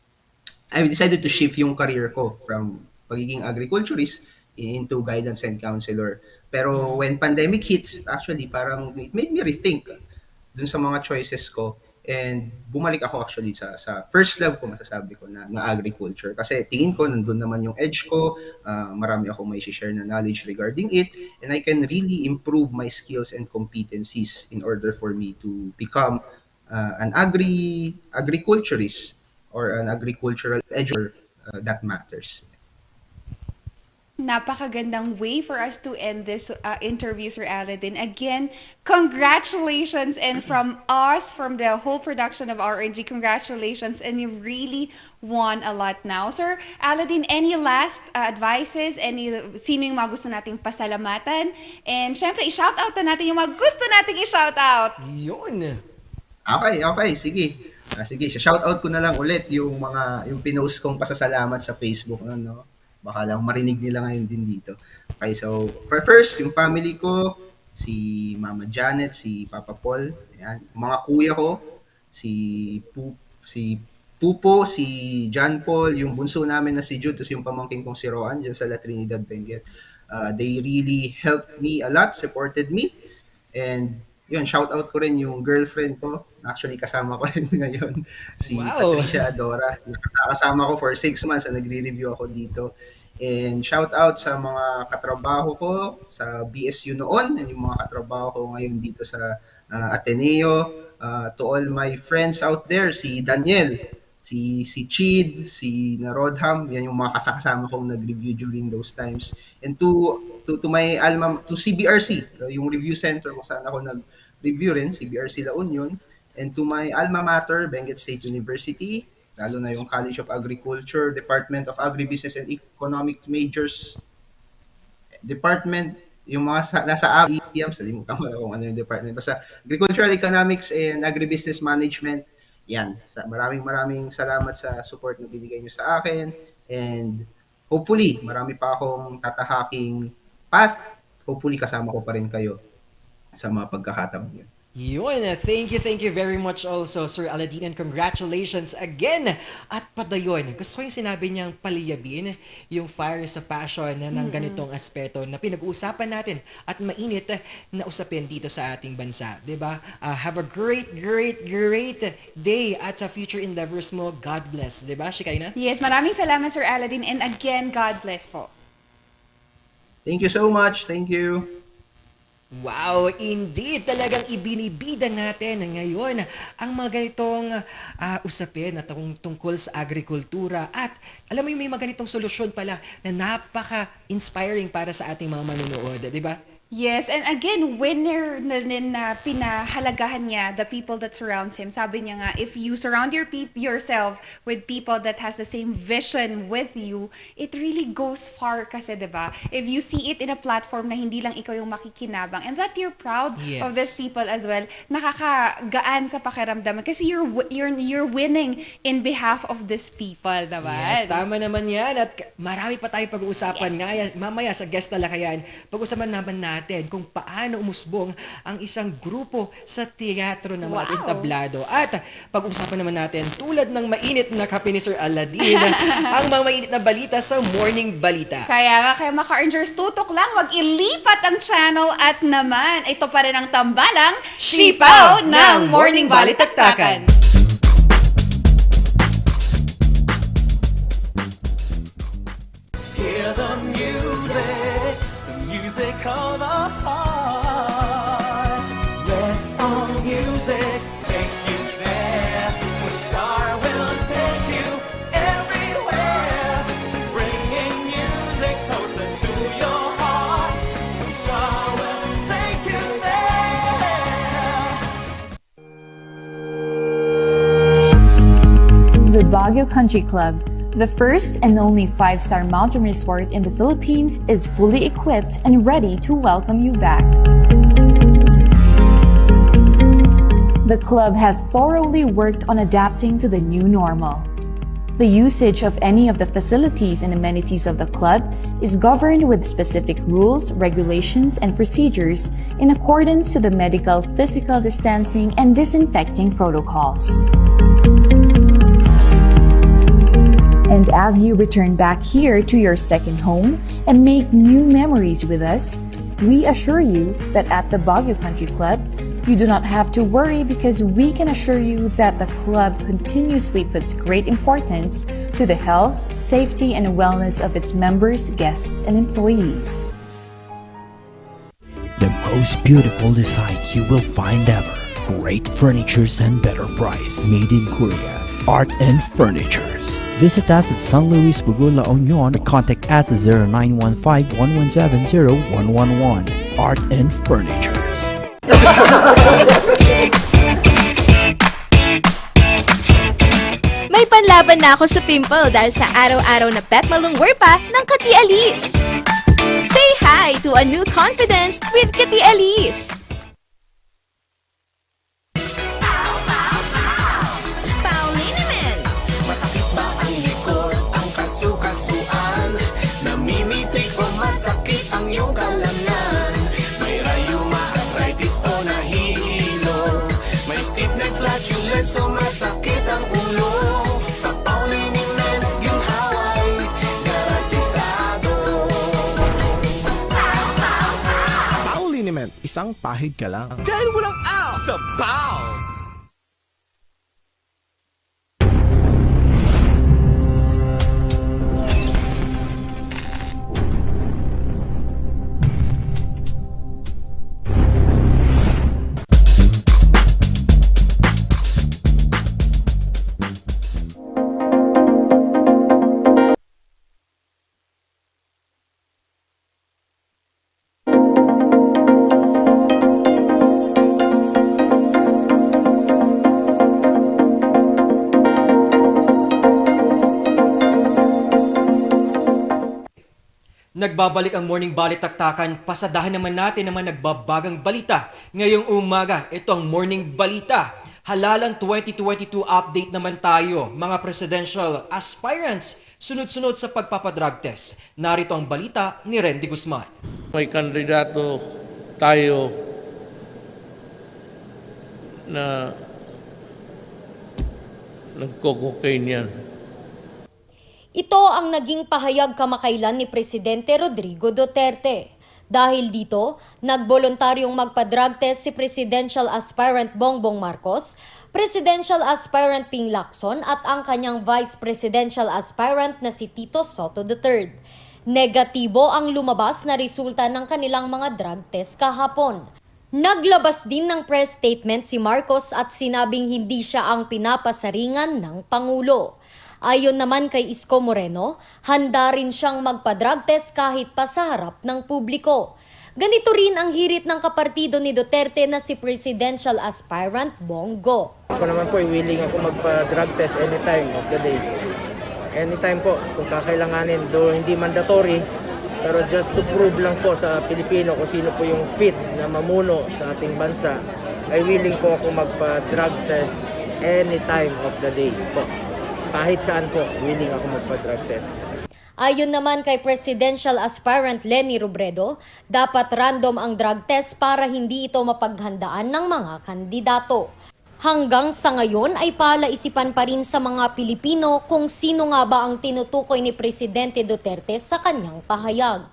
I decided to shift yung career ko from pagiging agriculturist into guidance and counselor. Pero when pandemic hits, actually, parang it made me rethink dun sa mga choices ko. And bumalik ako actually sa first love ko, masasabi ko, na agriculture. Kasi tingin ko, nandun naman yung edge ko, marami akong may share na knowledge regarding it, and I can really improve my skills and competencies in order for me to become an agriculturist or an agricultural educator that matters. Napakagandang way for us to end this interview, Sir Aladdin. Again, congratulations, and from us, from the whole production of RNG, congratulations, and you really won a lot now. Sir Aladdin, any last advices? Sino yung mga gusto nating pasalamatan? And syempre, i-shoutout na natin yung mga gusto nating i-shoutout. Yun. Okay, sige. Sige, shoutout ko na lang ulit yung pinost kong pasasalamat sa Facebook, no? Baka lang marinig nila ngayon din dito. Okay, so first, yung family ko, si Mama Janet, si Papa Paul, ayan. Mga kuya ko, si Pupo, si John Paul, yung bunso namin na si Jude, tapos yung pamangkin kong si Roan dyan sa La Trinidad, Benguet. They really helped me a lot, supported me, and yun, shout out ko rin yung girlfriend ko. Actually, kasama ko rin ngayon. Si Patricia Adora. Kasama ko for 6 months na nagre-review ako dito. And shout out sa mga katrabaho ko sa BSU noon and yung mga katrabaho ko ngayon dito sa Ateneo. To all my friends out there, si Daniel, si Chid, si Narodham, yan yung mga kasama kong nag-review during those times. And to my to CBRC, yung review center kung saan ako nag-review rin, CBRC La Union, and to my alma mater, Benguet State University, lalo na yung College of Agriculture, Department of Agribusiness and Economic Majors, Department, yung mga nasa AEM, salimutan ko kung ano yung department, basta Agricultural Economics and Agribusiness Management, yan. Maraming salamat sa support na binigay nyo sa akin, and hopefully, marami pa akong tatahaking path. Hopefully, kasama ko pa rin kayo sa mga pagkakataon yun. Yun, thank you very much also, Sir Aladdin, and congratulations again. At padayon, gusto ko yung sinabi niyang paliyabin yung fire sa passion ng ganitong aspeto na pinag-uusapan natin at mainit na usapin dito sa ating bansa. Diba? Have a great day at sa future endeavors mo. God bless. Diba, Shikaina? Yes, maraming salamat, Sir Aladdin, and again, God bless po. Thank you so much. Thank you. Wow, indeed, talagang ibinibida natin ngayon ang mga ganitong usapin na tungkol sa agrikultura at alam mo yung may mga ganitong solusyon pala na napaka-inspiring para sa ating mga manonood, di ba? Yes, and again, winner na din na pinahalagahan niya the people that surrounds him. Sabi niya nga, if you surround yourself with people that has the same vision with you, it really goes far kasi, di ba? If you see it in a platform na hindi lang ikaw yung makikinabang and that you're proud of these people as well, nakakagaan sa pakiramdam kasi you're winning in behalf of these people, diba? Yes, tama naman yan. At marami pa tayong pag-uusapan nga mamaya sa guest talakayan. Pag-usapan naman natin kung paano umusbong ang isang grupo sa teatro ng mga entablado. At pag-usapan naman natin, tulad ng mainit na kape ni Sir Aladdin, ang mga mainit na balita sa Morning Balita. Kaya mga ka-Rangers, tutok lang, wag ilipat ang channel at naman, ito pa rin ang tambalang Sipaw ng Morning Balitaktakan. Hear the music of our hearts. Let our music take you there. The star will take you everywhere, bringing music closer to your heart. The star will take you there. The Baguio Country Club, the first and only 5-star mountain resort in the Philippines, is fully equipped and ready to welcome you back. The club has thoroughly worked on adapting to the new normal. The usage of any of the facilities and amenities of the club is governed with specific rules, regulations, and procedures in accordance to the medical, physical distancing, and disinfecting protocols. And as you return back here to your second home and make new memories with us, we assure you that at the Baguio Country Club, you do not have to worry because we can assure you that the club continuously puts great importance to the health, safety, and wellness of its members, guests, and employees. The most beautiful design you will find ever. Great furnitures and better price. Made in Korea. Art and Furnitures. Visit us at San Luis Bugo, La Union. Contact us at 0915-117-0111. Art and Furnitures. May panlaban na ako sa pimple dahil sa araw-araw na pet malungwerpa ng Kati Alice. Say hi to a new confidence with Kati Alice. Masakit ba ang likod, ang kasukasuan? Namimitik o masakit ang iyong kalamnan? May rayuma, arthritis o nahihilo? May stiff neck, flatulence o masakit ang ulo? Sa Pauliniment, yung haway, garantisado. Pauliniment, isang pahid ka lang. Dahil walang out sa Pau! Nagbabalik ang Morning Balitaktakan. Pasadahan naman natin naman nagbabagang balita. Ngayong umaga, ito ang Morning Balita. Halalan 2022 update naman tayo, mga presidential aspirants, sunod-sunod sa pagpapadrug test. Narito ang balita ni Randy Guzman. May kandidato tayo na nagko-cocaine yan. Ito ang naging pahayag kamakailan ni Presidente Rodrigo Duterte. Dahil dito, nagboluntaryong magpa-drug test si Presidential Aspirant Bongbong Marcos, Presidential Aspirant Ping Lacson at ang kanyang Vice Presidential Aspirant na si Tito Soto III. Negatibo ang lumabas na resulta ng kanilang mga drug test kahapon. Naglabas din ng press statement si Marcos at sinabing hindi siya ang pinapasaringan ng Pangulo. Ayon naman kay Isko Moreno, handa rin siyang magpa-drug test kahit pa sa harap ng publiko. Ganito rin ang hirit ng kapartido ni Duterte na si presidential aspirant Bongo. Ako naman po, willing ako magpa-drug test anytime of the day. Anytime po, kung kakailanganin, though hindi mandatory, pero just to prove lang po sa Pilipino kung sino po yung fit na mamuno sa ating bansa, ay willing po ako magpa-drug test anytime of the day po. Kahit saan po, willing ako magpa-drug test. Ayon naman kay presidential aspirant Leni Robredo, dapat random ang drug test para hindi ito mapaghandaan ng mga kandidato. Hanggang sa ngayon ay palaisipan pa rin sa mga Pilipino kung sino nga ba ang tinutukoy ni Presidente Duterte sa kanyang pahayag.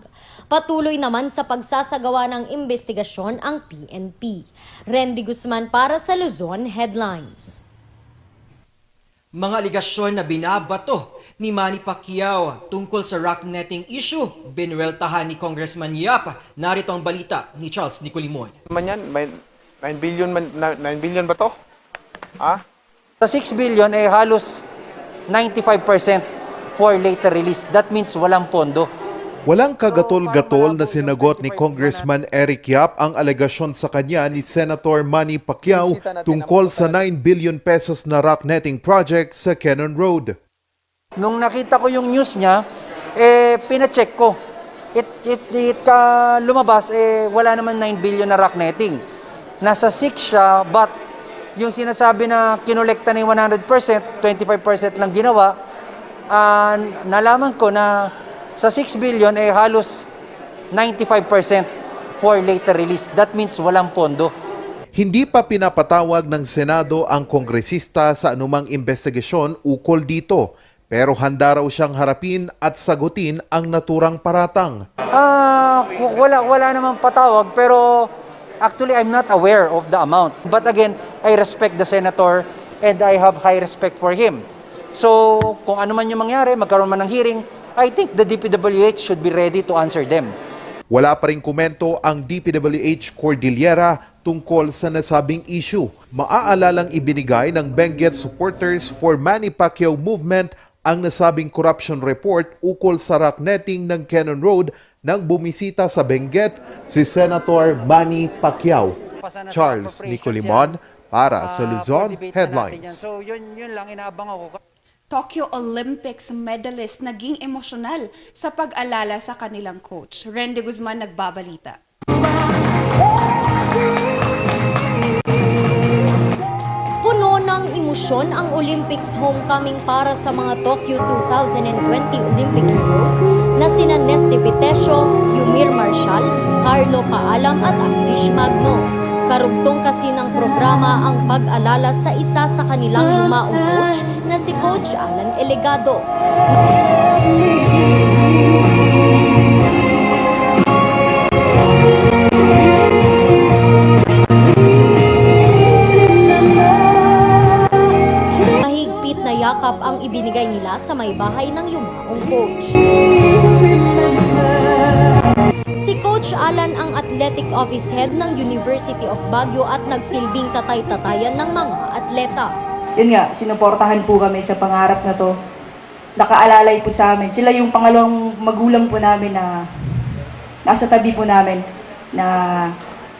Patuloy naman sa pagsasagawa ng investigasyon ang PNP. Rendy Guzman para sa Luzon Headlines. Mga aligasyon na binabato ni Manny Pacquiao tungkol sa rock netting issue, binweltahan ni Congressman Yap. Narito ang balita ni Charles Nicolimon. Man yan, 9 billion ba to? Ah? Sa 6 billion ay halos 95% for later release. That means walang pondo. Walang kagatol-gatol na sinagot ni Congressman Eric Yap ang alegasyon sa kanya ni Senator Manny Pacquiao tungkol sa 9 billion pesos na rock netting project sa Cannon Road. Nung nakita ko yung news niya, pina-check ko. Lumabas, wala naman 9 billion na rock netting. Nasa 6 siya, but yung sinasabi na kinolekta na yung 100%, 25% lang ginawa, nalaman ko na sa 6 billion halos 95% for later release. That means walang pondo. Hindi pa pinapatawag ng Senado ang kongresista sa anumang investigasyon ukol dito, pero handa raw siyang harapin at sagutin ang naturang paratang. Wala namang patawag, pero actually I'm not aware of the amount. But again, I respect the senator and I have high respect for him. So kung ano man yung mangyari, magkaroon man ng hearing, I think the DPWH should be ready to answer them. Wala pa ring komento ang DPWH Cordillera tungkol sa nasabing issue. Maaalalang ibinigay ng Benguet supporters for Manny Pacquiao movement ang nasabing corruption report ukol sa rock netting ng Cannon Road nang bumisita sa Benguet si Senator Manny Pacquiao. Charles Nicolimon para sa Luzon Headlines. So yun lang inaabang ako. Tokyo Olympics medalist naging emosyonal sa pag-alala sa kanilang coach. Rendy Guzman nagbabalita. Puno ng emosyon ang Olympics homecoming para sa mga Tokyo 2020 Olympic heroes na sina Nesty Vitesio, Yumir Marshall, Carlo Paalam at Irish Magno. Karugtong kasi ng programa ang pag-alala sa isa sa kanilang lumaong coach na si Coach Alan Elegado. Mahigpit na yakap ang ibinigay nila sa may bahay ng yumaong coach. Si Coach Alan ang athletic office head ng University of Baguio at nagsilbing tatay-tatayan ng mga atleta. Yun nga, sinuportahan po kami sa pangarap na to. Nakaalalay po sa amin. Sila yung pangalawang magulang po namin na nasa tabi po namin na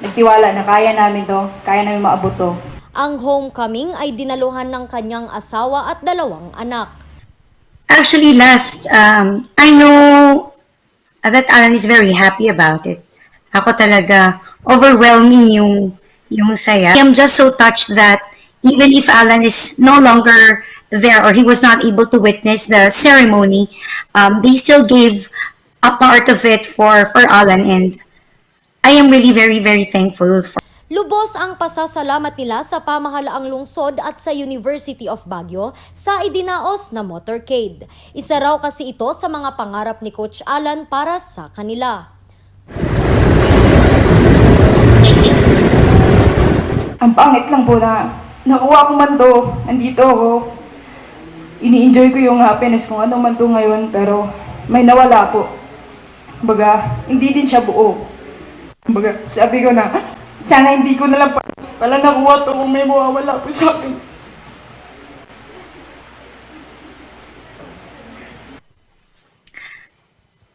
nagtiwala na kaya namin to, kaya namin maabot to. Ang homecoming ay dinaluhan ng kanyang asawa at 2 anak. Actually, I know that Alan is very happy about it. Ako talaga, overwhelming yung saya. I'm just so touched that even if Alan is no longer there or he was not able to witness the ceremony, they still gave a part of it for Alan, and I am really very, very thankful for. Lubos ang pasasalamat nila sa pamahalaang lungsod at sa University of Baguio sa idinaos na motorcade. Isa raw kasi ito sa mga pangarap ni Coach Alan para sa kanila. Ang pangit lang po na nakuha ko man to, nandito ako. Ini-enjoy ko yung happiness kung ano man to ngayon, pero may nawala po. Kumbaga, hindi din siya buo. Kumbaga, sabi ko na, sana hindi ko na lang pala nakuha to kung may mawawala po sa akin.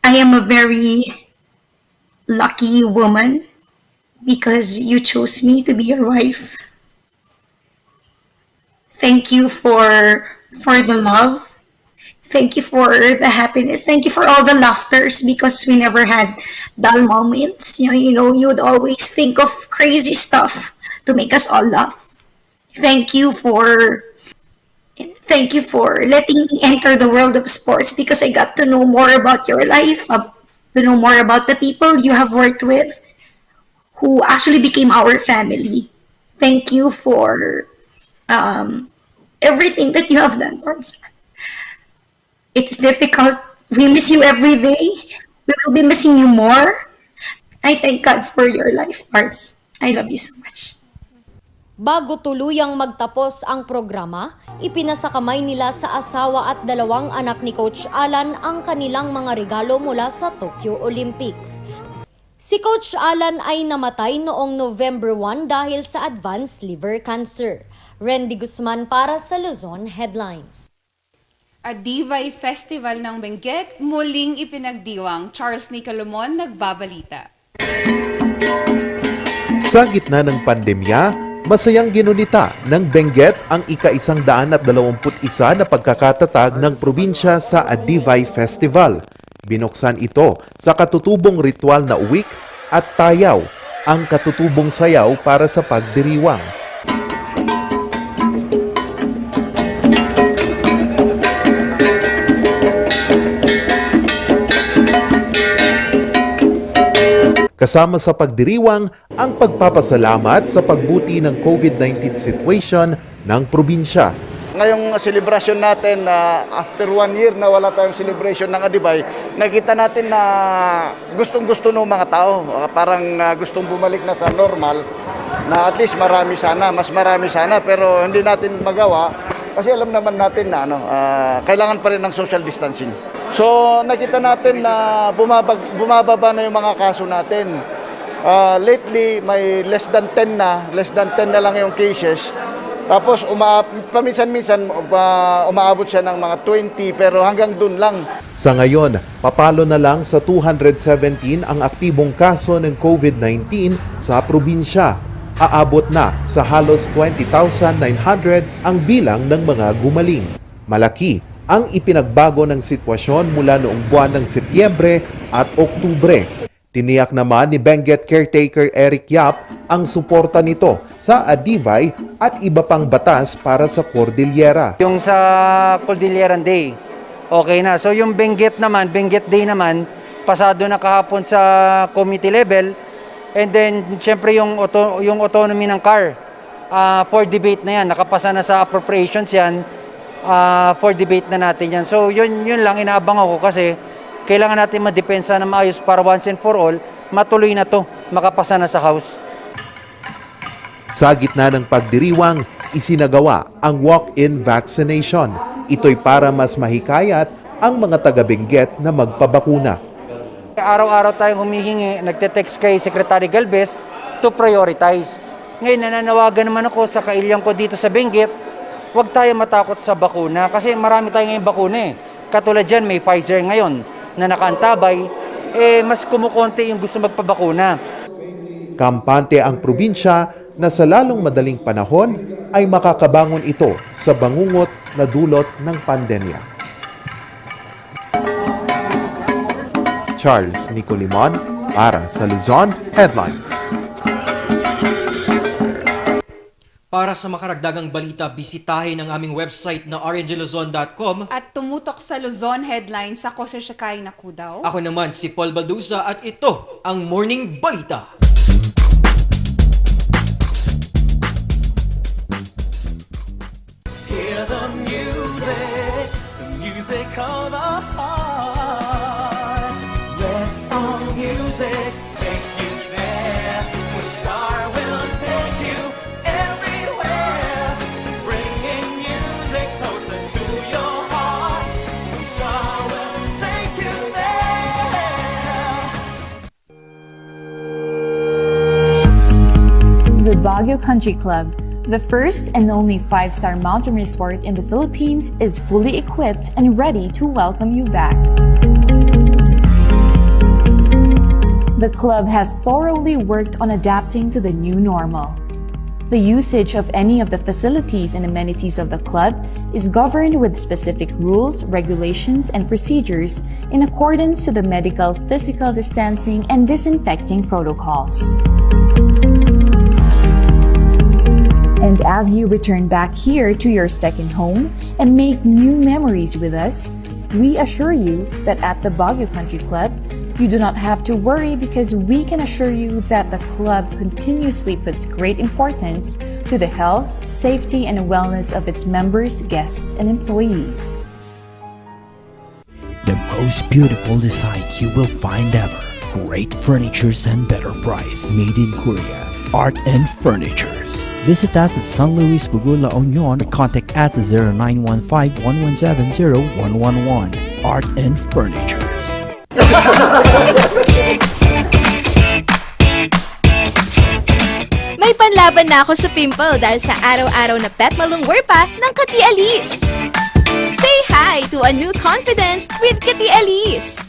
I am a very lucky woman because you chose me to be your wife. Thank you for the love. Thank you for the happiness. Thank you for all the laughters because we never had dull moments. You know, you would always think of crazy stuff to make us all laugh. Thank you for letting me enter the world of sports because I got to know more about your life, to know more about the people you have worked with who actually became our family. Thank you for everything that you have done for us. It's difficult. We miss you every day. We will be missing you more. I thank God for your life, Parts. I love you so much. Bago tuluyang magtapos ang programa, ipinasakamay nila sa asawa at 2 anak ni Coach Alan ang kanilang mga regalo mula sa Tokyo Olympics. Si Coach Alan ay namatay noong November 1 dahil sa advanced liver cancer. Randy Guzman para sa Luzon Headlines. Divay Festival ng Benguet, muling ipinagdiwang. Charles Nicolomon, nagbabalita. Sa gitna ng pandemya, masayang ginunita ng Benguet ang ika-121 na pagkakatatag ng probinsya sa Divay Festival. Binuksan ito sa katutubong ritual na uwik at tayaw, ang katutubong sayaw para sa pagdiriwang. Kasama sa pagdiriwang ang pagpapasalamat sa pagbuti ng COVID-19 situation ng probinsya. Ngayong celebration natin, after 1 year na wala tayong celebration ng Adibay, nakita natin na gustong-gusto ng mga tao. Parang gustong bumalik na sa normal, na at least marami sana, mas marami sana, pero hindi natin magawa kasi alam naman natin na kailangan pa rin ng social distancing. So nakita natin na bumababa na yung mga kaso natin. Lately may less than 10 na lang yung cases. Tapos paminsan-minsan umaabot siya ng mga 20 pero hanggang dun lang. Sa ngayon, papalo na lang sa 217 ang aktibong kaso ng COVID-19 sa probinsya. Aabot na sa halos 20,900 ang bilang ng mga gumaling. Malaki ang ipinagbago ng sitwasyon mula noong buwan ng Setyembre at Oktubre. Tiniyak naman ni Benguet caretaker Eric Yap ang suporta nito sa Adivay at iba pang batas para sa Cordillera. Yung sa Cordilleran Day, okay na. So yung Benguet Day naman, pasado na kahapon sa committee level. And then, syempre yung autonomy ng CAR, for debate na yan. Nakapasa na sa appropriations yan. For debate na natin yan. So yun lang inaabang ako kasi kailangan natin madepensa na maayos para once and for all, matuloy na to, makapasa na sa House. Sa gitna ng pagdiriwang, isinagawa ang walk-in vaccination. Ito'y para mas mahikayat ang mga taga-Benguet na magpabakuna. Araw-araw tayong humihingi, nagte-text kay Secretary Galvez to prioritize. Ngayon nananawagan naman ako sa kailyang ko dito sa Benguet, huwag tayo matakot sa bakuna kasi marami tayong ngayong bakuna eh. Katulad dyan, may Pfizer ngayon na nakaantabay, mas kumukonti yung gusto magpabakuna. Kampante ang probinsya na sa lalong madaling panahon ay makakabangon ito sa bangungot na dulot ng pandemya. Charles Nicolimon para sa Luzon Headlines. Para sa makaragdagang balita, bisitahin ang aming website na rngluzon.com. At tumutok sa Luzon Headlines, ako si Shakay Nakudaw. Ako naman si Paul Balduza at ito ang Morning Balita. Hear the music of the heart. Let our music take you there. The star will take you everywhere, bringing music closer to your heart. The star will take you there. The Baguio Country Club, the first and only 5-star mountain resort in the Philippines, is fully equipped and ready to welcome you back. the club has thoroughly worked on adapting to the new normal. The usage of any of the facilities and amenities of the club is governed with specific rules, regulations, and procedures in accordance to the medical, physical distancing, and disinfecting protocols. And as you return back here to your second home and make new memories with us, we assure you that at the Baguio Country Club, you do not have to worry because we can assure you that the club continuously puts great importance to the health, safety, and wellness of its members, guests, and employees. The most beautiful design you will find ever. Great furnitures and better price. Made in Korea. Art and Furnitures. Visit us at San Luis Bugula Union. Contact us at 0915-117-0111. Art and Furnitures. May panlaban na ako sa pimple dahil sa araw-araw na pet malungwer pa ng Kati Alice. Say hi to a new confidence with Kati Alice.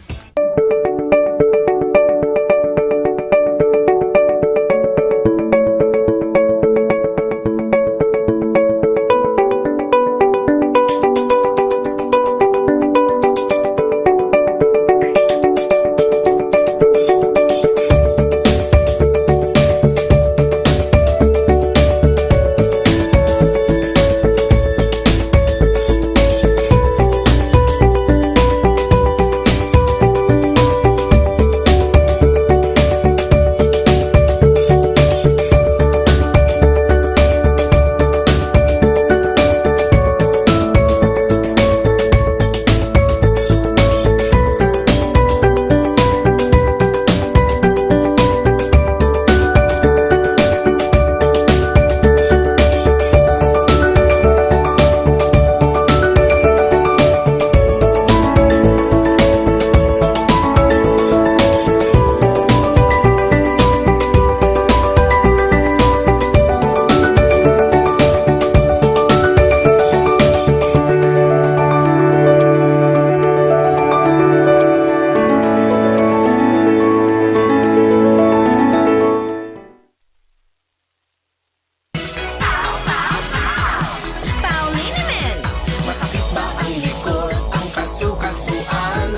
Masakit ba ang likod, ang kasukasuan?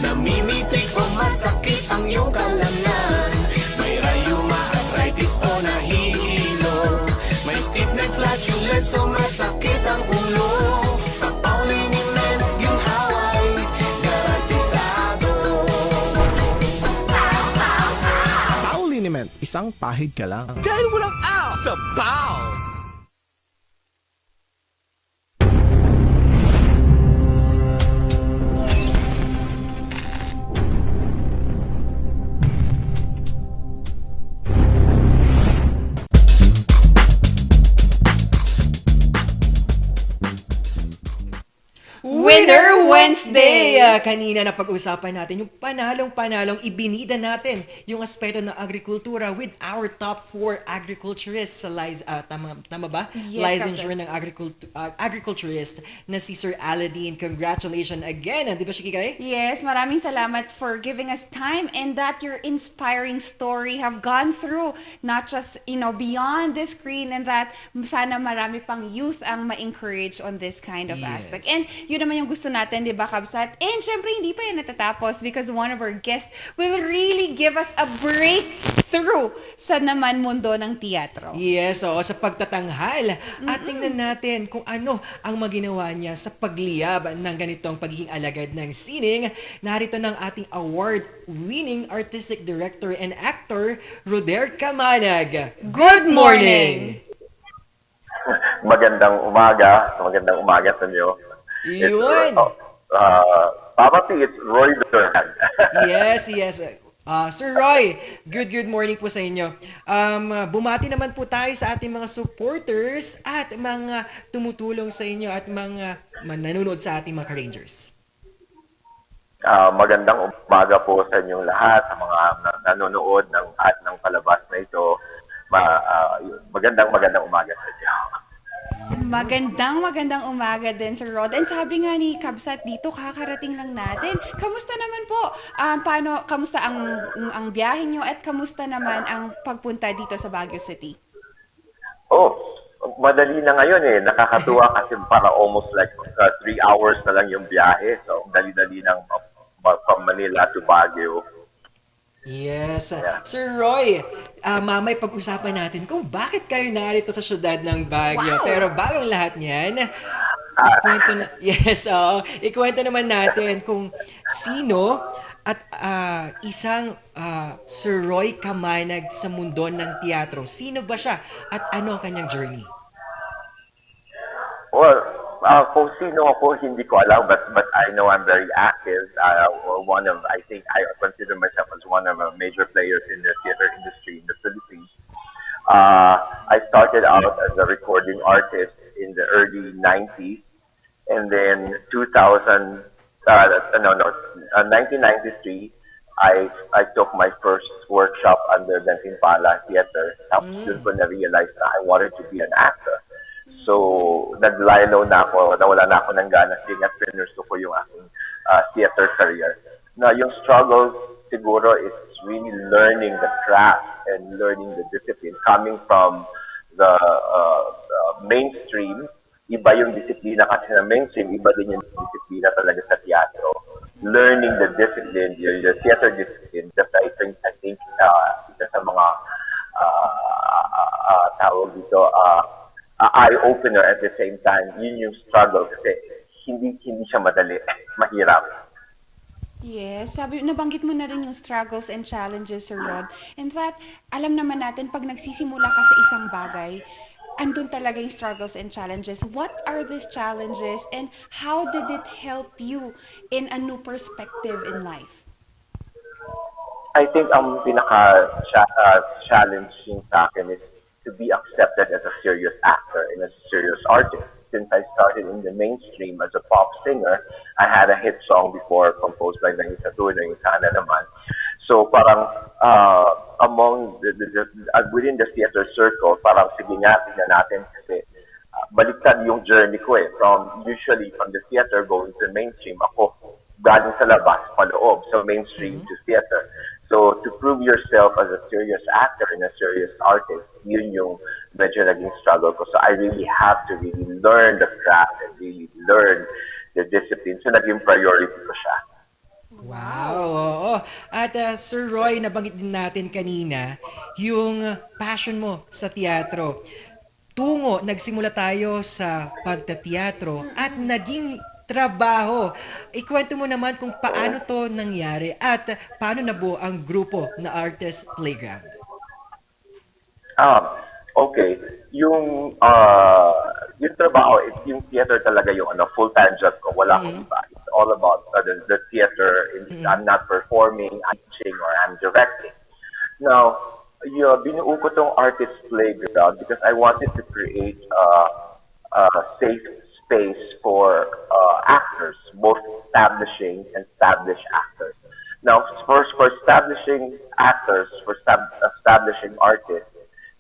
Namimitik o masakit ang iyong kalamnan? May rayuma, arthritis o nahihilo? May stiff neck, flatulence o masakit ang ulo? Sa Pauliniment, yung haway, garantisado. Pauliniment, isang pahid ka lang. Dahil walang out sa Pau! Winner Wednesday! Kanina na pag-usapan natin yung panalong-panalong ibinida natin yung aspeto ng agrikultura with our top 4 agriculturists sa tama ba? Yes, Licensure ng agriculturist na si Sir Aladdin. Congratulations again! Di ba, Shikikay? Yes, maraming salamat for giving us time and that your inspiring story have gone through not just, beyond the screen, and that sana marami pang youth ang ma-encourage on this kind of aspect. And yun naman yung gusto natin, di ba, Kabsat? And syempre, hindi pa yan natatapos because one of our guests will really give us a breakthrough sa naman mundo ng teatro. Yes, sa pagtatanghal. At tingnan natin kung ano ang maginawa niya sa pagliyab ng ganitong pagiging alagad ng sining. Narito ng ating award-winning artistic director and actor, Roder Camanag. Good morning! Magandang umaga sa inyo. Yun! Pamati, it's Roy Durhan. Yes. Sir Roy, good morning po sa inyo. Bumati naman po tayo sa ating mga supporters at mga tumutulong sa inyo at mga nanonood sa ating mga Rangers. Magandang umaga po sa inyong lahat, sa mga nanonood ng palabas na ito. Magandang umaga sa inyo. Magandang umaga din, Sir Rod. And sabi nga ni Kabsat dito, kakarating lang natin. Kamusta naman po? Kamusta ang biyahe nyo at kamusta naman ang pagpunta dito sa Baguio City? Oh, madali na ngayon eh. Nakakatuwa kasi para almost like 3 hours na lang yung biyahe. So, dali-dali ng from Manila to Baguio. Yes. Sir Roy, mamay pag-usapan natin kung bakit kayo narito sa syudad ng Baguio. Wow! Pero bagong lahat niyan, ikwento naman natin kung sino at isang Sir Roy Kamanag sa mundo ng teatro. Sino ba siya at ano ang kanyang journey? Well, kung sino ako, hindi ko alam, but I know I'm very active. I think I consider myself as one of the major players in the theater industry in the Philippines. I started out as a recording artist in the early 90s, and then 1993, I took my first workshop under Gantimpala Theater. Tapos yun ko na-realize na I wanted to be an actor. So, naglaylo na ako, nawala na ako ng gana at pinurso ko yung aking theater career. Na yung struggle siguro is really learning the craft and learning the discipline. Coming from the mainstream, iba yung disiplina kasi na mainstream, iba din yung disiplina talaga sa teatro. Learning the discipline, the theater discipline, that's I think isa sa mga tawag dito, eye-opener at the same time. Yun yung struggle kasi hindi siya madali, mahirap. Yes, nabanggit mo na rin yung struggles and challenges, Sir Rod. In fact, alam naman natin pag nagsisimula ka sa isang bagay, andun talaga yung struggles and challenges. What are these challenges and how did it help you in a new perspective in life? I think ang pinaka-challenging sa akin is to be accepted as a serious actor and as a serious artist. Since I started in the mainstream as a pop singer, I had a hit song before composed by Vanessa Turner, yung Sana Naman. So parang within the theater circle, parang sige nga, tignan natin kasi baliktad yung journey ko eh. Usually from the theater going to mainstream, ako galing sa labas, paloob, so mainstream to theater. So to prove yourself as a serious actor and a serious artist, yun yung medyo naging struggle ko. So I really have to really learn the craft and really learn the discipline. So naging priority ko siya. Wow! Oo. At Sir Roy, nabanggit din natin kanina yung passion mo sa teatro. Nagsimula tayo sa pagtateatro at naging trabaho. Ikwento mo naman kung paano to nangyari at paano nabuo ang grupo na Artist Playground. Okay. Yung trabaho, yung theater talaga yung full-time job ko. Wala akong iba. It's all about the theater. I'm not performing, I'm teaching, or I'm directing. Now, binuo ko tong Artist Playground because I wanted to create a safe space for actors, both establishing and established actors. Now, for establishing actors, for establishing artists,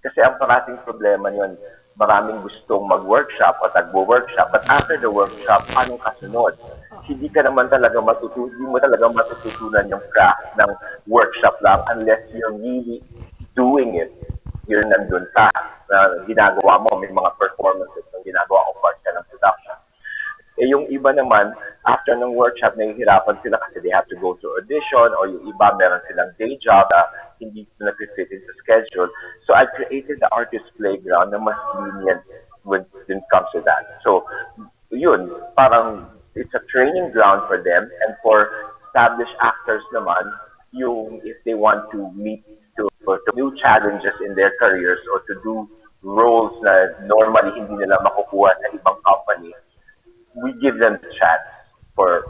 kasi ang parating problema yun, maraming gustong mag-workshop o tagbo-workshop, but after the workshop, anong kasunod? Hindi mo talaga matututunan yung craft ng workshop lang unless you're really doing it. You're nandun ka, ginagawa mo, may mga performances na ginagawa o part ka ng production. Yung iba naman, after ng workshop, nahihirapan sila kasi they have to go to audition or yung iba meron silang day job na hindi nag-fit into schedule. So I created the Artist Playground na mas lenient when it comes to that. So yun, parang it's a training ground for them, and for established actors naman, if they want to meet to new challenges in their careers or to do roles na normally hindi nila makukuha sa ibang company, we give them the chance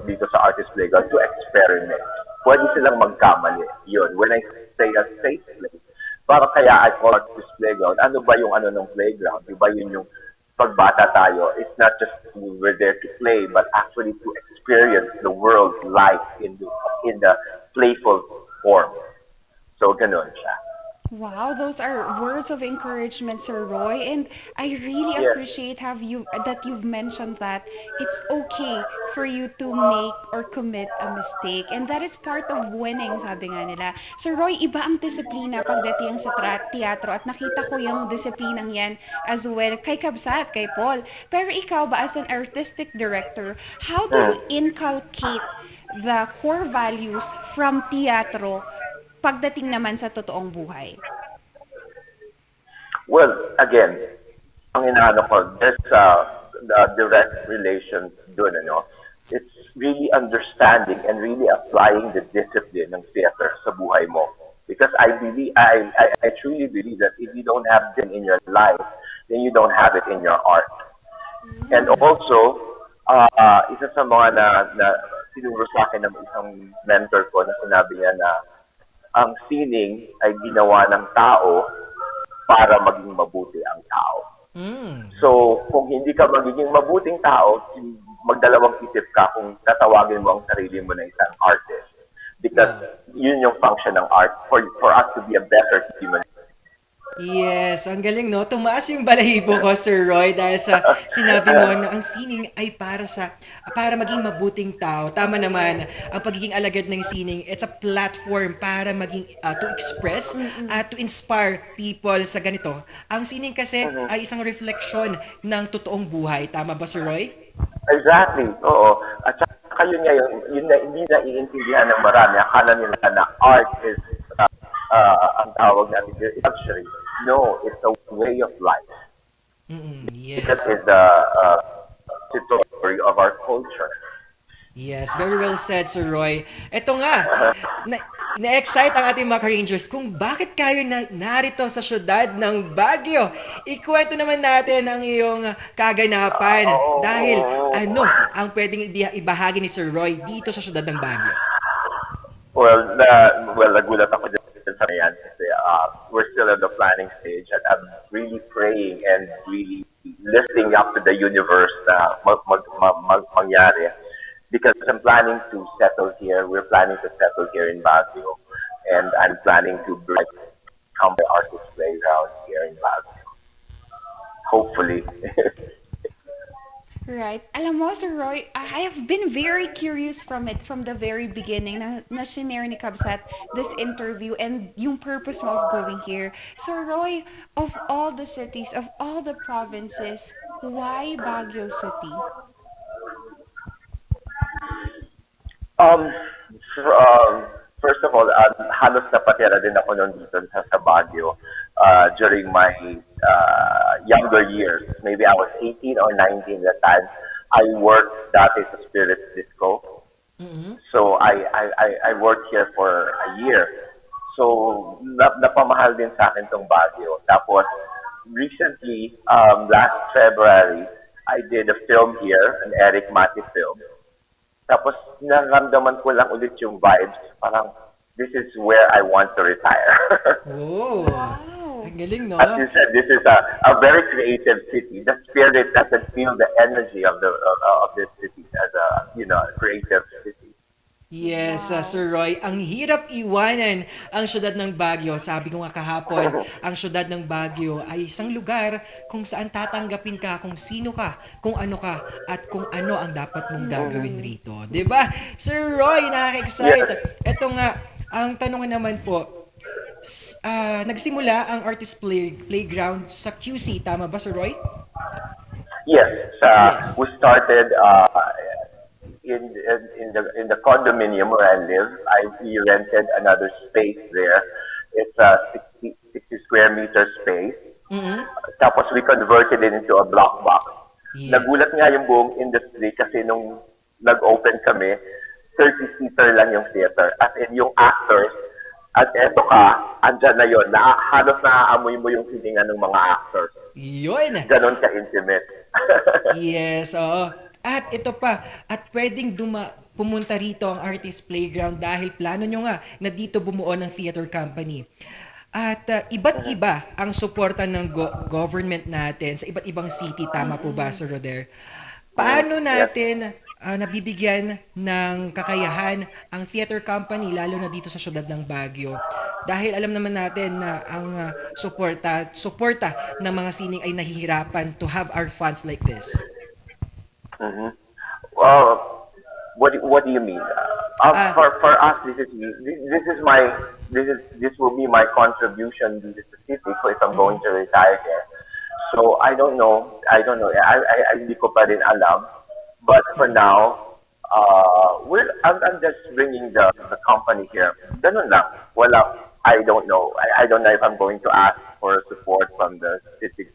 dito sa Artist Playground to experiment. Pwede silang magkamali. Yun. When I say a safe place, para kaya I call Artist Playground, ano ba yung ng playground? Diba yun yung pagbata tayo? It's not just we're there to play, but actually to experience the world life in the playful form. So, ganun siya. Wow, those are words of encouragement, Sir Roy, and I really Yes. appreciate that you've mentioned that it's okay for you to make or commit a mistake, and that is part of winning, sabi nga nila. Sir Roy, iba ang disiplina pagdating sa teatro at nakita ko yung disiplinang yan as well kay Kabsat, kay Paul. Pero ikaw ba as an artistic director, how do you inculcate the core values from teatro pagdating naman sa totoong buhay? Well, again, ang inaano ko, there's the direct relation dun, ano. It's really understanding and really applying the discipline ng theater sa buhay mo. Because I truly believe that if you don't have them in your life, then you don't have it in your art. And also, isa sa mga na sinuro sa akin ng isang mentor ko na sinabi niya na ang sining ay ginawa ng tao para maging mabuti ang tao. So, kung hindi ka magiging mabuting tao, magdalawang isip ka kung tatawagin mo ang sarili mo na isang artist. Because yun yung function ng art for us to be a better human. Yes, ang galing, no? Tumaas yung balahibo ko, Sir Roy, dahil sa sinabi mo na ang sining ay para maging mabuting tao. Tama naman, ang pagiging alagad ng sining, it's a platform para maging to express at to inspire people sa ganito. Ang sining kasi ay isang refleksyon ng totoong buhay. Tama ba, Sir Roy? Exactly, oo. At saka yun nga, yun na hindi naiintindihan ng marami. Akala nila na art is ang tawag natin is luxury. No, it's a way of life. Yes. Because it's the story of our culture. Yes, very well said, Sir Roy. Ito nga, na-excite ang ating mga Rangers kung bakit kayo narito sa syudad ng Baguio. Ikwento naman natin ang iyong kaganapan dahil ano ang pwedeng ibahagi ni Sir Roy dito sa syudad ng Baguio. Well, nagulat ako dyan sa yan kasi we're still at the planning stage and I'm really praying and really lifting up to the universe na mangyari. Because I'm planning to settle here. We're planning to settle here in Baguio. And I'm planning to become the artist playground here in Baguio. Hopefully. Right. Alam mo, Sir Roy, I have been very curious from the very beginning na shinare ni Kabsat this interview and yung purpose mo of going here. Sir Roy, of all the cities, of all the provinces, why Baguio City? First of all, halos napatira din ako noon dito sa Baguio during my younger years. Maybe I was 18 or 19 at that time. I worked dati sa Spirit Disco. So I worked here for a year. So napamahal din sa akin tong Baguio. Tapos recently, last February, I did a film here, an Eric Mati film. Tapos naramdaman ko lang ulit yung vibes. Parang, this is where I want to retire. Oh, ang galing, no? As you said, this is a very creative city. The spirit doesn't feel the energy of this city as a creative city. Yes, Sir Roy, ang hirap iwanan ang syudad ng Baguio. Sabi ko nga kahapon, ang syudad ng Baguio ay isang lugar kung saan tatanggapin ka kung sino ka, kung ano ka, at kung ano ang dapat mong gagawin rito. 'Di ba? Sir Roy, nakaka-excite. Ito nga, ang tanong naman po, nagsimula ang artist playground sa QC, tama ba, Sir Roy? Yes, we started in the condominium where I live. We rented another space there. It's a 60 square meter space. Tapos we converted it into a block box. Yes. Nagulat nga yung buong industry kasi nung nag-open kami, 30-seater lang yung theater. As in yung actors, at eto ka, andyan na yun. Halos naaamoy mo yung hininga ng mga actors. Yun! Ganon ka-intimate. Yes, oo. At ito pa, at pwedeng pumunta rito ang Artist Playground dahil plano nyo nga na dito bumuo ng theater company. At iba't iba ang suporta ng government natin sa iba't ibang city. Tama po ba, Sir Roder? Paano natin nabibigyan ng kakayahan ang theater company, lalo na dito sa syudad ng Baguio, Dahil alam naman natin na ang suporta ng mga sining ay nahihirapan to have our funds like this. Mm-hmm. Well, what do you mean? For us, this will be my contribution to the city if I'm going to retire here. So I don't know. I hindi ko pa rin alam. But for now, I'm just bringing the company here. Ganun lang. Wala. I don't know. I don't know if I'm going to ask for support from the city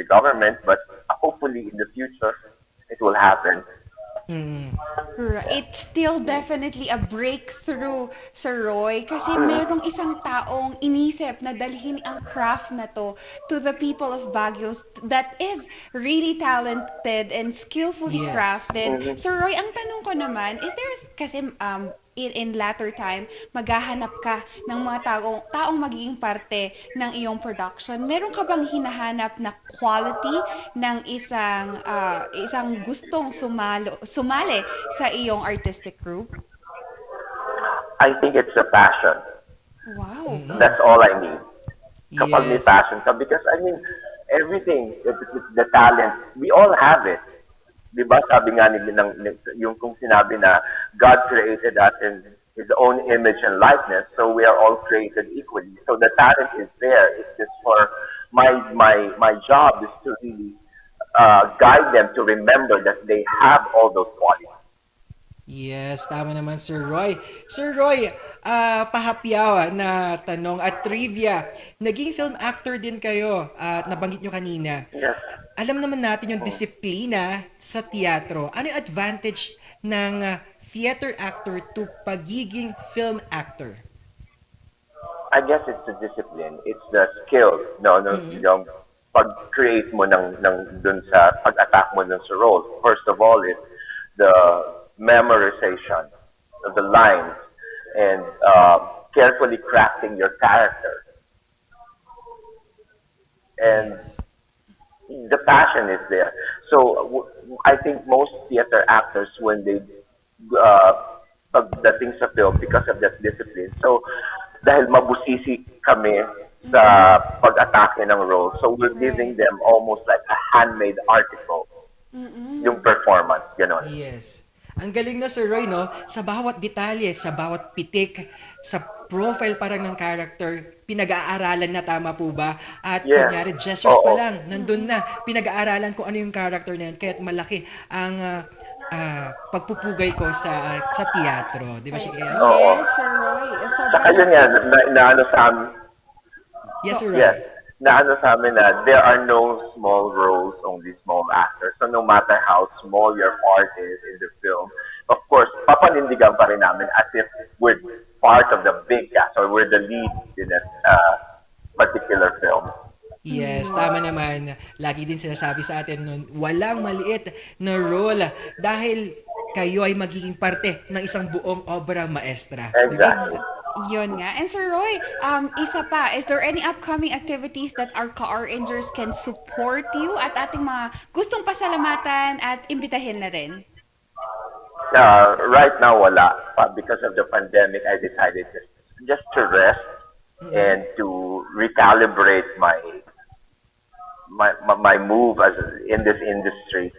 government, but hopefully in the future it will happen. It's still definitely a breakthrough, Sir Roy, kasi merong isang taong inisip na dalhin ang craft na to the people of Baguio that is really talented and skillfully Yes. crafted. Sir Roy, ang tanong ko naman, is there, kasi in latter time, maghahanap ka ng mga taong magiging parte ng iyong production. Meron ka bang hinahanap na quality ng isang gustong sumali sa iyong artistic group? I think it's a passion. Wow. That's all I need. Kapag may Yes. passion ka, because I mean, everything, the talent, we all have it. Di ba sabi nga yung kung sinabi na God created us in His own image and likeness, so we are all created equally. So the talent is there. It's just for my job is to really guide them to remember that they have all those qualities. Yes, tama naman, Sir Roy. Sir Roy, pahapyaw na tanong at trivia. Naging film actor din kayo at nabanggit nyo kanina. Yes. Alam naman natin yung disiplina sa teatro. Ano yung advantage ng theater actor to pagiging film actor? I guess it's the discipline. It's the skill. Yung pag-create mo dun sa pag-attack mo dun sa role. First of all, it's the memorization of the lines and carefully crafting your character. And the passion is there. So I think most theater actors, when they pagdating sa film, because of that discipline. So dahil mabusisi kami sa pag-atake ng role, so we're giving them almost like a handmade article. Yung performance, gano'n. Yes. Ang galing na, Sir Roy, no? Sa bawat detalye, sa bawat pitik, sa profile parang ng character, pinag-aaralan na, tama po ba? At kunyari, gestures pa lang, nandun na, pinag-aaralan kung ano yung character na yan, kaya't malaki ang pagpupugay ko sa teatro. Di ba siya? Yes, Sir Roy. Saka yun yan, na ano sa amin. Yes, Sir Roy. Yes. Na ano sa amin na there are no small roles, only small actors. So no matter how small your part is in the film, of course, papanindigan pa rin namin as if we're part of the big cast or we're the lead in a particular film. Yes, tama naman. Lagi din sinasabi sa atin nun, walang maliit na role dahil kayo ay magiging parte ng isang buong obra maestra. Exactly. Yun nga. And Sir Roy, isa pa, is there any upcoming activities that our ka-R-Rangers can support you at ating mga gustong pasalamatan at imbitahin na rin? Right now, wala. Because of the pandemic, I decided just to rest and to recalibrate my move in this industry.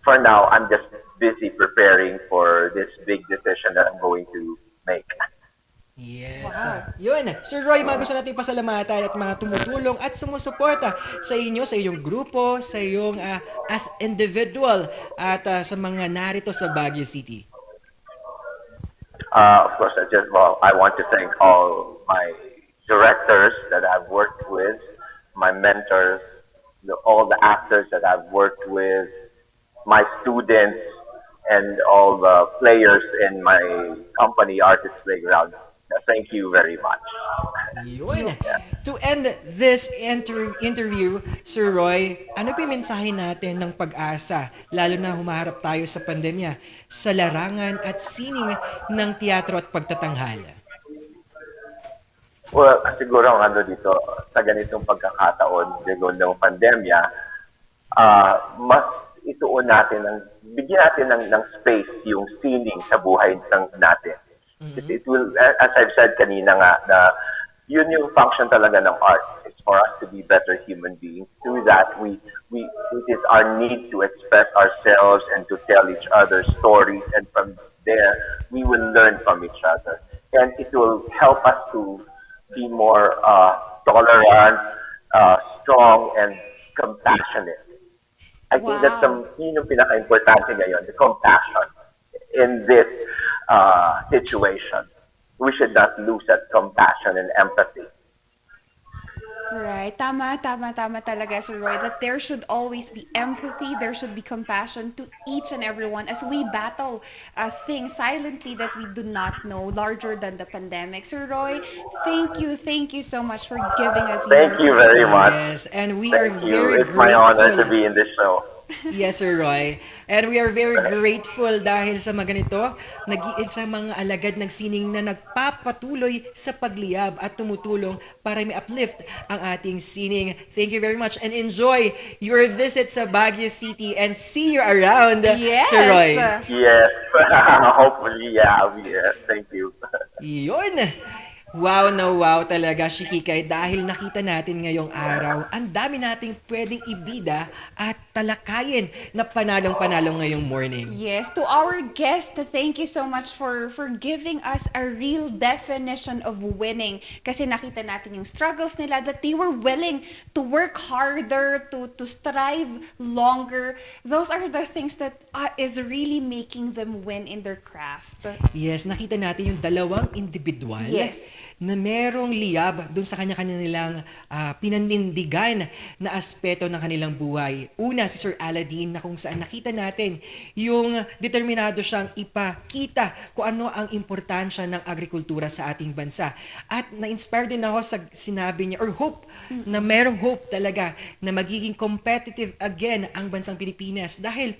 For now, I'm just busy preparing for this big decision that I'm going to make. Yes. Yun. Sir Roy, mga gusto natin pasalamatan at mga tumutulong at sumusuporta sa inyo, sa iyong grupo, sa iyong as individual at sa mga narito sa Baguio City. Of course, I want to thank all my directors that I've worked with, my mentors, all the actors that I've worked with, my students, and all the players in my company, Artist Playground. Thank you very much. Yun. To end this interview, Sir Roy, ano pa yung mensahe natin ng pag-asa, lalo na humaharap tayo sa pandemya, sa larangan at sining ng teatro at pagtatanghala? Well, siguro ang dito, sa ganitong pagkakataon, ng pandemya, mas ituon natin, bigyan natin ng space yung sining sa buhay natin. It will, as I've said kanina nga, na yun yung function talaga ng art. It's for us to be better human beings. Through that, it is our need to express ourselves and to tell each other stories. And from there, we will learn from each other. And it will help us to be more tolerant, strong, and compassionate. I think that's yun yung pinaka-importante ngayon, the compassion in this situation. We should not lose that compassion and empathy. Right. Tama talaga, Sir Roy, that there should always be empathy, there should be compassion to each and everyone as we battle things silently that we do not know, larger than the pandemic. Sir Roy, thank you so much for giving us Thank you your time. very much. Yes, and we Thank are you. very It's my honor to grateful. be in this show. Yes, Sir Roy. And we are very grateful dahil sa mga ganito, sa mga alagad ng sining na nagpapatuloy sa pagliyab at tumutulong para may-uplift ang ating sining. Thank you very much and enjoy your visit sa Baguio City and see you around, Yes. Sir Roy. Yes. Hopefully, yeah. Thank you. Yun! Wow na wow talaga, Shikikay, dahil nakita natin ngayong araw, ang dami nating pwedeng ibida at talakayin na panalong-panalong ngayong morning. Yes, to our guest, thank you so much for giving us a real definition of winning. Kasi nakita natin yung struggles nila, that they were willing to work harder, to strive longer. Those are the things that is really making them win in their craft. Yes, nakita natin yung dalawang individual na merong liyab dun sa kanya-kanya nilang pinanindigan na aspeto ng kanilang buhay. Una, si Sir Aladdin, na kung saan nakita natin yung determinado siyang ipakita kung ano ang importansya ng agrikultura sa ating bansa. At na-inspire din ako sa sinabi niya, or hope, na merong hope talaga na magiging competitive again ang bansang Pilipinas. Dahil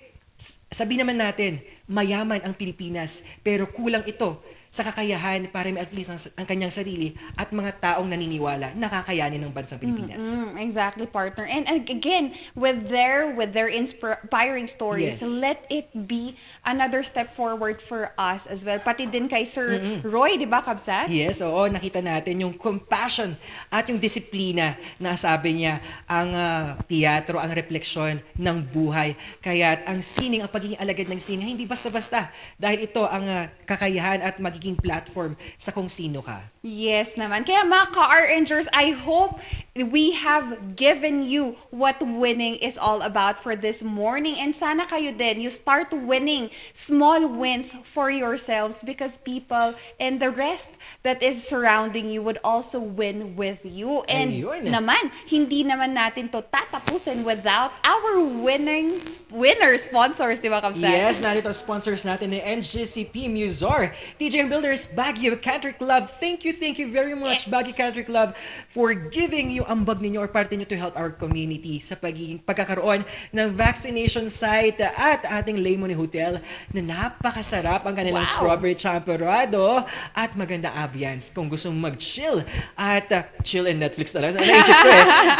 sabi naman natin, mayaman ang Pilipinas, pero kulang ito sa kakayahan para may at least ang kanyang sarili at mga taong naniniwala na kakayanin ng bansang Pilipinas. Exactly, partner. And again, with their inspiring stories, let it be another step forward for us as well. Pati din kay Sir Roy, di ba, Kabsat? Yes, oo. Nakita natin yung compassion at yung disiplina na sabi niya, ang teatro, ang refleksyon ng buhay. Kaya ang sining, ang pagiging alagad ng sining, hindi basta-basta. Dahil ito ang kakayahan at magiging platform sa kung sino ka. Yes naman. Kaya mga ka-RNgers, I hope we have given you what winning is all about for this morning. And sana kayo din, you start winning small wins for yourselves because people and the rest that is surrounding you would also win with you. And naman, hindi naman natin to tatapusin without our winner sponsors, di ba, Kapsat? Yes, narito sponsors natin ni NGCP Musor, TJ Builders, Baguio Country Club. Thank you very much, Baguio Country Club, for giving you ambag ninyo or parte nyo to help our community sa pagkakaroon ng vaccination site at ating Lemon Hotel na napakasarap ang kanilang strawberry champorado at maganda ambience kung gusto mong mag-chill at chill and Netflix talaga. Naisip ko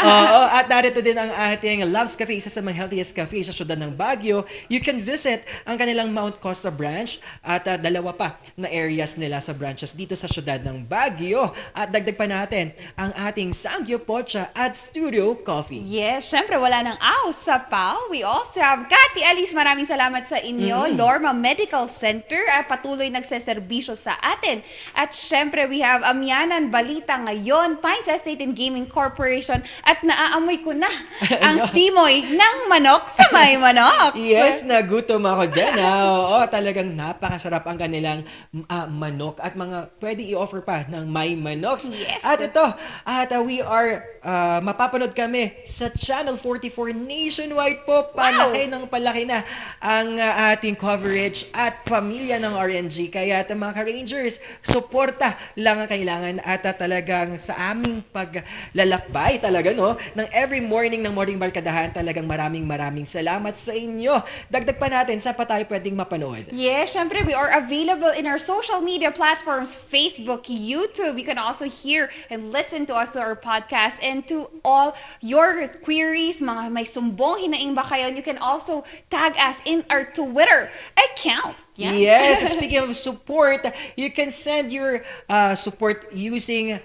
Oo, at narito din ang ating Loves Cafe, isa sa mga healthiest cafe sa syudad ng Baguio. You can visit ang kanilang Mount Costa branch at dalawa pa na areas nila sa branches dito sa syudad ng Baguio. At dagdag pa natin ang ating Sangyo Pocha at Studio Coffee. Yes, syempre wala nang aw sa PAW. We also have Kati Alice, maraming salamat sa inyo. Lorma Medical Center, patuloy nagseserbisyo sa atin. At syempre we have Amyanan Balita ngayon, Pines Estate and Gaming Corporation, at naaamoy ko na ang simoy ng manok sa may manok. Yes, nagutom ako dyan. Oo, talagang napakasarap ang kanilang manok at mga pwede i-offer pa ng may manoks. Yes. At ito, we are mapapanood kami sa Channel 44 nationwide po. Palaki na ang ating coverage at pamilya ng RNG. Kaya mga ka-Rangers, suporta lang ang kailangan at talagang sa aming paglalakbay talaga ng every morning ng Morning Barkadahan, talagang maraming salamat sa inyo. Dagdag pa natin, saan pa tayo pwedeng mapanood? Yes, syempre we are available in our social media platforms, Facebook, YouTube. You can also hear and listen to us to our podcast and to all your queries, mga may sumbong hinaing ba kayo, you can also tag us in our Twitter account. Yan. Yes, speaking of support, you can send your support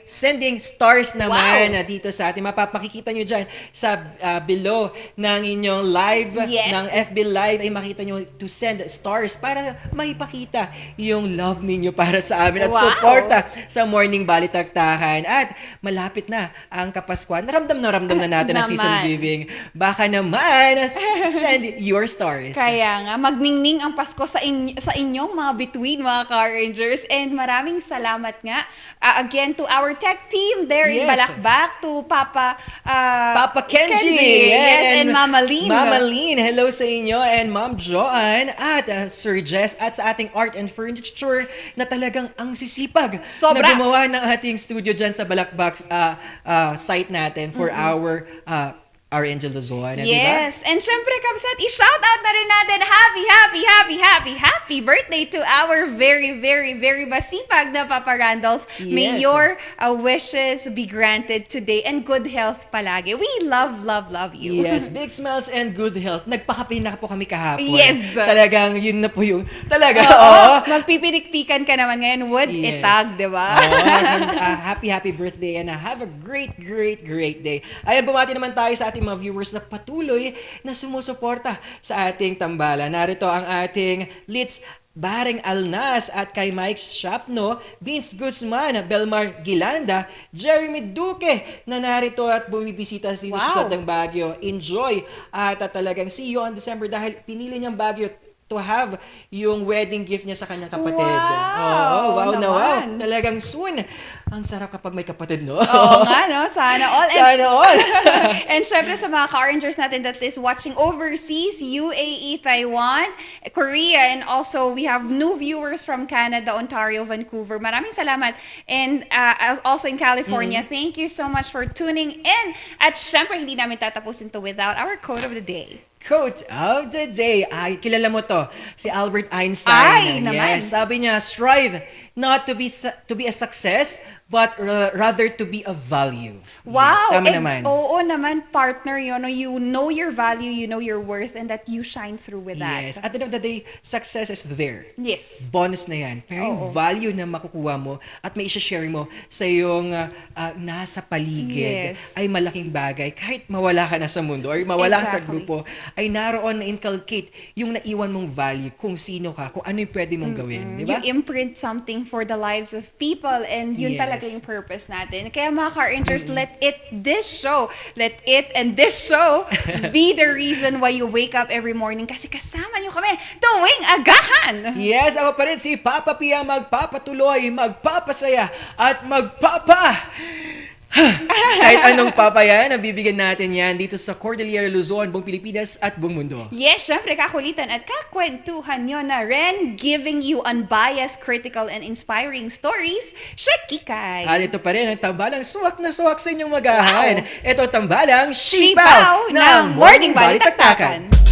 sending stars naman dito sa atin. Makikita nyo dyan sa below ng inyong live, ng FB Live, ay makita nyo to send stars para maipakita yung love ninyo para sa amin at suporta sa Morning Balitaktakan. At malapit na ang Kapaskuhan. Naramdam na natin ang season giving. Baka naman, send your stars. Kaya nga, magningning ang Pasko sa inyong mga between, mga Car Rangers. And maraming salamat nga again to our tech team there in Balakbak, to Papa Kenji, and Mama Lynn. Mama Lynn, hello sa inyo, and Ma'am Joanne, at Sir Jess, at sa ating art and furniture na talagang ang sisipag na gumawa ng ating studio dyan sa Balakbak site natin for our Angel Luzon, yes, diba? And syempre, Kabsat, i-shout out na rin natin happy birthday to our very, very, very masipag na Papa Randolph. Yes. May your wishes be granted today and good health palagi. We love you. Yes, big smiles and good health. Nagpakape na po kami kahapon. Yes. Talagang yun na po yung, magpipinikpikan ka naman ngayon, would itag, di ba? Happy birthday and have a great day. Ayan, bumati naman tayo sa ating mga viewers na patuloy na sumusuporta sa ating tambala. Narito ang ating Litz Baring Alnas at kay Mike Shapno, Vince Guzman, Belmar Gilanda, Jeremy Duque na narito at bumibisita sa Ciudad ng Baguio. Enjoy at talagang see you on December dahil pinili niyang Baguio to have yung wedding gift niya sa kanyang kapatid. Wow naman. Talagang soon. Ang sarap kapag may kapatid, no? Oo nga, no? Sana all. Sana all. And syempre sa mga Car Rangers natin that is watching overseas, UAE, Taiwan, Korea, and also we have new viewers from Canada, Ontario, Vancouver. Maraming salamat. And also in California, thank you so much for tuning in. At syempre, hindi namin tatapusin to without our quote of the day. Quote of the day. Ay, kilala mo to. Si Albert Einstein. Naman. Yes, sabi niya, strive not to be a success, but rather to be of value. Wow! Yes, tama naman. Oo naman, partner yun. No? You know your value, you know your worth, and that you shine through with that. Yes. At the end of the day, success is there. Yes. Bonus na yan. Pero yung value na makukuha mo at may share mo sa iyong nasa paligid ay malaking bagay. Kahit mawala ka na sa mundo or mawala ka sa grupo, ay naroon na inculcate yung naiwan mong value, kung sino ka, kung ano yung pwede mong gawin. Di ba? You imprint something for the lives of people, and yun talaga yung purpose natin. Kaya mga Car Rangers, let it and this show be the reason why you wake up every morning kasi kasama nyo kami tuwing agahan. Yes, ako pa rin si Papa Pia, magpapatuloy, magpapasaya, at kahit anong papayan, nabibigyan natin yan dito sa Cordillera Luzon, buong Pilipinas at buong mundo. Yes, syempre kakulitan at kakwentuhan nyo na rin, giving you unbiased, critical, and inspiring stories, Shakikay. At ito pa rin ang tambalang suwak na suwak sa inyong magahan. Ito tambalang Sipaw ng Morning Balitaktakan.